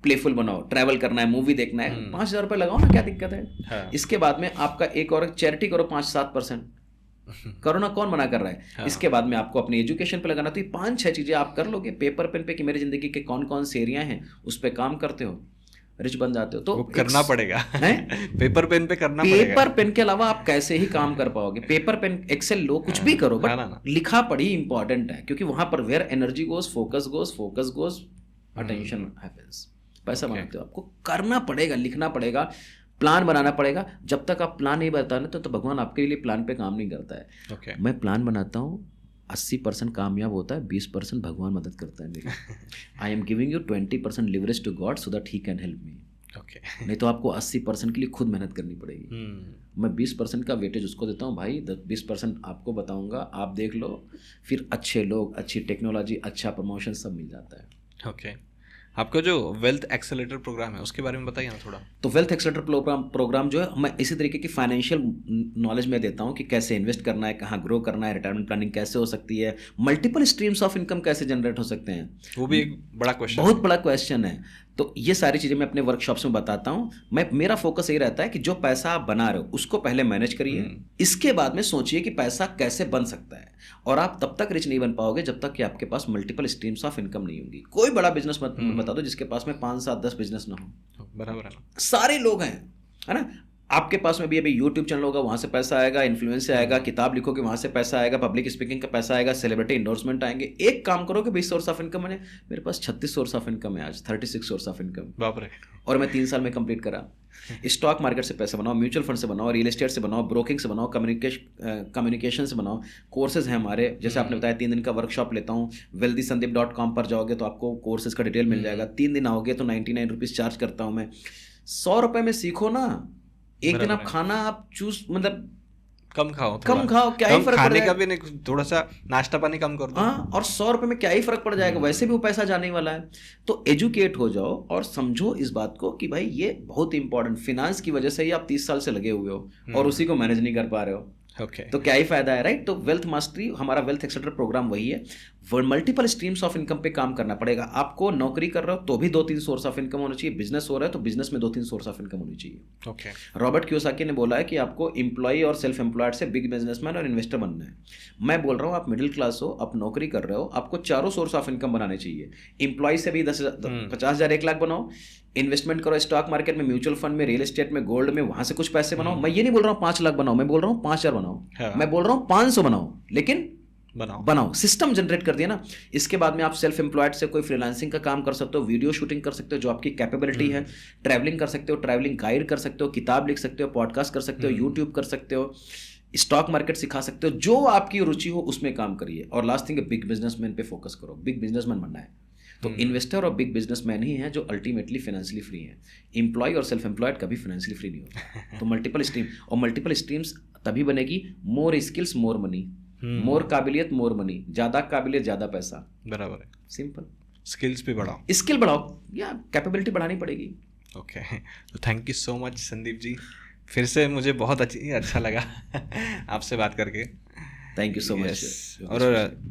प्लेफुल बनाओ, ट्रैवल करना है, मूवी देखना है, 5,000 रुपए लगाओ ना, क्या दिक्कत है? इसके बाद में आपका एक और चैरिटी करो, 5-7% करो ना, कौन मना कर रहा है? इसके बाद में आपको अपनी एजुकेशन पे लगाना। तो ये 5-6 चीजें आप कर लोगे पेपर पेन पे कि मेरी जिंदगी के कौन कौन से एरिया हैं, उस पर काम करते हो, रिच बन जाते हो। तो करना पड़ेगा, पेपर पेन पे करना पड़ेगा। पेपर पेन के अलावा आप कैसे ही काम कर पाओगे? पेपर पेन, एक्सेल लो, कुछ भी करो, बट लिखा पढ़ी इंपॉर्टेंट है, क्योंकि वहां पर where energy goes, focus goes, attention happens. पैसा बनाते हो, आपको करना पड़ेगा, लिखना पड़ेगा, प्लान बनाना पड़ेगा। जब तक आप प्लान नहीं बताते तो भगवान आपके लिए प्लान पे काम नहीं करता है। मैं प्लान बनाता हूँ, 80% कामयाब होता है, 20% भगवान मदद करता है मेरी। I am giving you 20% leverage to God so that he can help me. नहीं तो आपको 80% के लिए खुद मेहनत करनी पड़ेगी। मैं 20% का वेटेज उसको देता हूँ, भाई 20% आपको बताऊंगा, आप देख लो, फिर अच्छे लोग, अच्छी टेक्नोलॉजी, अच्छा प्रमोशन सब मिल जाता है। आपका जो वेल्थ एक्सेलेरेटर प्रोग्राम है उसके बारे में बताइए ना थोड़ा। तो वेल्थ एक्सेलेरेटर प्रोग्राम जो है, मैं इसी तरीके की फाइनेंशियल नॉलेज में देता हूँ कि कैसे इन्वेस्ट करना है, कहाँ ग्रो करना है, रिटायरमेंट प्लानिंग कैसे हो सकती है, मल्टीपल स्ट्रीम्स ऑफ इनकम कैसे जनरेट हो सकते हैं। वो भी एक बड़ा क्वेश्चन, बहुत बड़ा क्वेश्चन है। तो ये सारी चीज़ें मैं अपने वर्कशॉप्स में बताता हूँ। मेरा फोकस यही रहता है कि जो पैसा आप बना रहे हो उसको पहले मैनेज करिए, इसके बाद में सोचिए कि पैसा कैसे बन सकता है। और आप तब तक रिच नहीं बन पाओगे जब तक कि आपके पास मल्टीपल स्ट्रीम्स ऑफ इनकम नहीं होंगी। कोई बड़ा बिजनेस मत बता दो जिसके पास में 5, 7, 10 बिजनेस ना हो। बराबर है ना, सारे लोग हैं, है ना। आपके पास में भी अभी यूट्यूब चैनल होगा, वहाँ से पैसा आएगा, इन्फ्लुएंस से आएगा, किताब लिखोगे वहाँ से पैसा आएगा, पब्लिक स्पीकिंग का पैसा आएगा, सेलिब्रिटी इंडोर्समेंट आएंगे। एक काम करोगे 20 सोर्स ऑफ इनकम है। मेरे पास 36 सोर्स ऑफ इनकम है आज, 36 सोर्स ऑफ इनकम, बाप रे। और मैं 3 साल में कंप्लीट करा। स्टॉक मार्केट से पैसा बनाओ, म्यूचुअल फंड से बनाओ, रियल एस्टेट से बनाओ, ब्रोकिंग से बनाओ, कम्युनिकेशन से बनाओ। कोर्सेज हैं हमारे, जैसे आपने बताया 3 दिन का वर्कशॉप लेता हूँ। wealthysandeep.com पर जाओगे तो आपको कोर्सेज का डिटेल मिल जाएगा। 3 दिन आओगे तो 99 रुपीज़ चार्ज करता हूँ मैं। 100 रुपये में सीखो ना। एक दिन आप खाना आप चूज मतलब कम खाओ, कम खाओ, क्या ही फर्क पड़ खाने जाएगा। का भी नहीं, थोड़ा सा नाश्ता पानी कम कर दो। हाँ, और 100 रुपये में क्या ही फर्क पड़ जाएगा, वैसे भी वो पैसा जाने वाला है। तो एजुकेट हो जाओ और समझो इस बात को कि भाई ये बहुत इंपॉर्टेंट, फिनांस की वजह से ही आप 30 साल से लगे हुए हो और उसी को मैनेज नहीं कर पा रहे हो। तो क्या ही फायदा है, राइट। तो वेल्थ मास्टरी, हमारा वेल्थ एक्सेलरेटर प्रोग्राम वही है। मल्टीपल स्ट्रीम्स ऑफ इनकम पे काम करना पड़ेगा आपको। नौकरी कर रहे हो तो भी 2-3 सोर्स ऑफ इनकम होना चाहिए, बिजनेस हो रहा है तो बिजनेस में 2-3 सोर्स ऑफ इनकम होनी चाहिए। रॉबर्ट कियोसाकी ने बोला है कि आपको एम्प्लॉय और सेल्फ एम्प्लॉयड से बिग बिजनेसमैन और इन्वेस्टर बनना है। मैं बोल रहा हूँ आप मिडिल क्लास हो, आप नौकरी कर रहे हो, आपको चारों सोर्स ऑफ इनकम बनाने चाहिए। एम्प्लॉय से भी 50,000 1 लाख बनाओ, इन्वेस्टमेंट करो स्टॉक मार्केट में, म्यूचुअल फंड में, रियल एस्टेट में, गोल्ड में, वहां से कुछ पैसे बनाओ। मैं ये नहीं बोल रहा हूँ 5 लाख बनाओ, मैं बोल रहा हूँ 5,000 बनाओ, मैं बोल रहा हूँ 500 बनाओ, लेकिन बनाओ। सिस्टम जनरेट कर दिया ना। इसके बाद में आप सेल्फ एम्प्लॉयड से कोई फ्रीलांसिंग का काम कर सकते हो, वीडियो शूटिंग कर सकते हो जो आपकी कैपेबिलिटी है, ट्रैवलिंग कर सकते हो, ट्रैवलिंग गाइड कर सकते हो, किताब लिख सकते हो, पॉडकास्ट कर सकते हो, यूट्यूब कर सकते हो, स्टॉक मार्केट सिखा सकते हो। जो आपकी रुचि हो उसमें काम करिए। और लास्ट थिंग, बिग बिजनेसमैन पे फोकस करो। बिग बिजनेसमैन बनना है तो इन्वेस्टर और बिग बिजनेसमैन ही हैं जो अल्टीमेटली फाइनेंशियली फ्री हैं। एम्प्लॉय और सेल्फ एम्प्लॉयड कभी फाइनेंशियली फ्री नहीं होता। तो मल्टीपल स्ट्रीम, और मल्टीपल स्ट्रीम्स तभी बनेगी, मोर स्किल्स मोर मनी, मोर काबिलियत मोर मनी, ज़्यादा काबिलियत ज़्यादा पैसा। बराबर है, सिंपल। स्किल्स भी बढ़ाओ, स्किल बढ़ाओ या कैपेबिलिटी बढ़ानी पड़ेगी। ओके, तो thank you so much Sandeep ji. फिर से मुझे बहुत अच्छा लगा आपसे बात करके। Thank you so much. और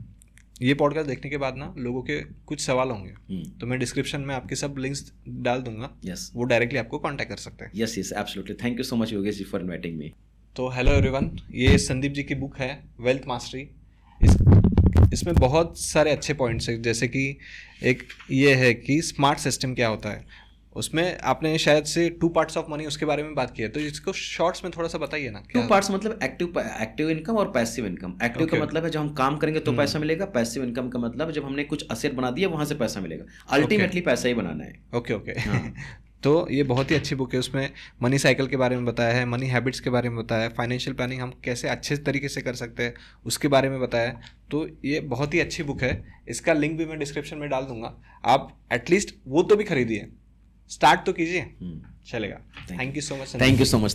ये पॉडकास्ट देखने के बाद ना लोगों के कुछ सवाल होंगे, तो मैं डिस्क्रिप्शन में आपके सब लिंक्स डाल दूंगा। यस, वो डायरेक्टली आपको कांटेक्ट कर सकते हैं। Yes yes, absolutely. Thank you so much Yogesh ji for inviting me. तो हेलो एवरीवन, ये संदीप जी की बुक है वेल्थ मास्टरी। इसमें बहुत सारे अच्छे पॉइंट्स हैं, जैसे कि एक ये है कि स्मार्ट सिस्टम क्या होता है। उसमें आपने शायद से 2 पार्ट्स ऑफ मनी उसके बारे में बात की है, तो इसको शॉर्ट्स में थोड़ा सा बताइए ना। 2 पार्ट्स मतलब एक्टिव इनकम और पैसिव इनकम। एक्टिव का मतलब है जब हम काम करेंगे तो पैसा मिलेगा। पैसिव इनकम का मतलब जब हमने कुछ असेट बना दिया वहां से पैसा मिलेगा। अल्टीमेटली पैसा ही बनाना है। ओके तो ये बहुत ही अच्छी बुक है। उसमें मनी साइकिल के बारे में बताया है, मनी हैबिट्स के बारे में बताया है, फाइनेंशियल प्लानिंग हम कैसे अच्छे तरीके से कर सकते हैं उसके बारे में बताया है। तो ये बहुत ही अच्छी बुक है। इसका लिंक भी मैं डिस्क्रिप्शन में डाल दूंगा। आप एटलीस्ट वो तो भी खरीदिए, स्टार्ट तो कीजिए, चलेगा। Thank you so much. Thank you so much.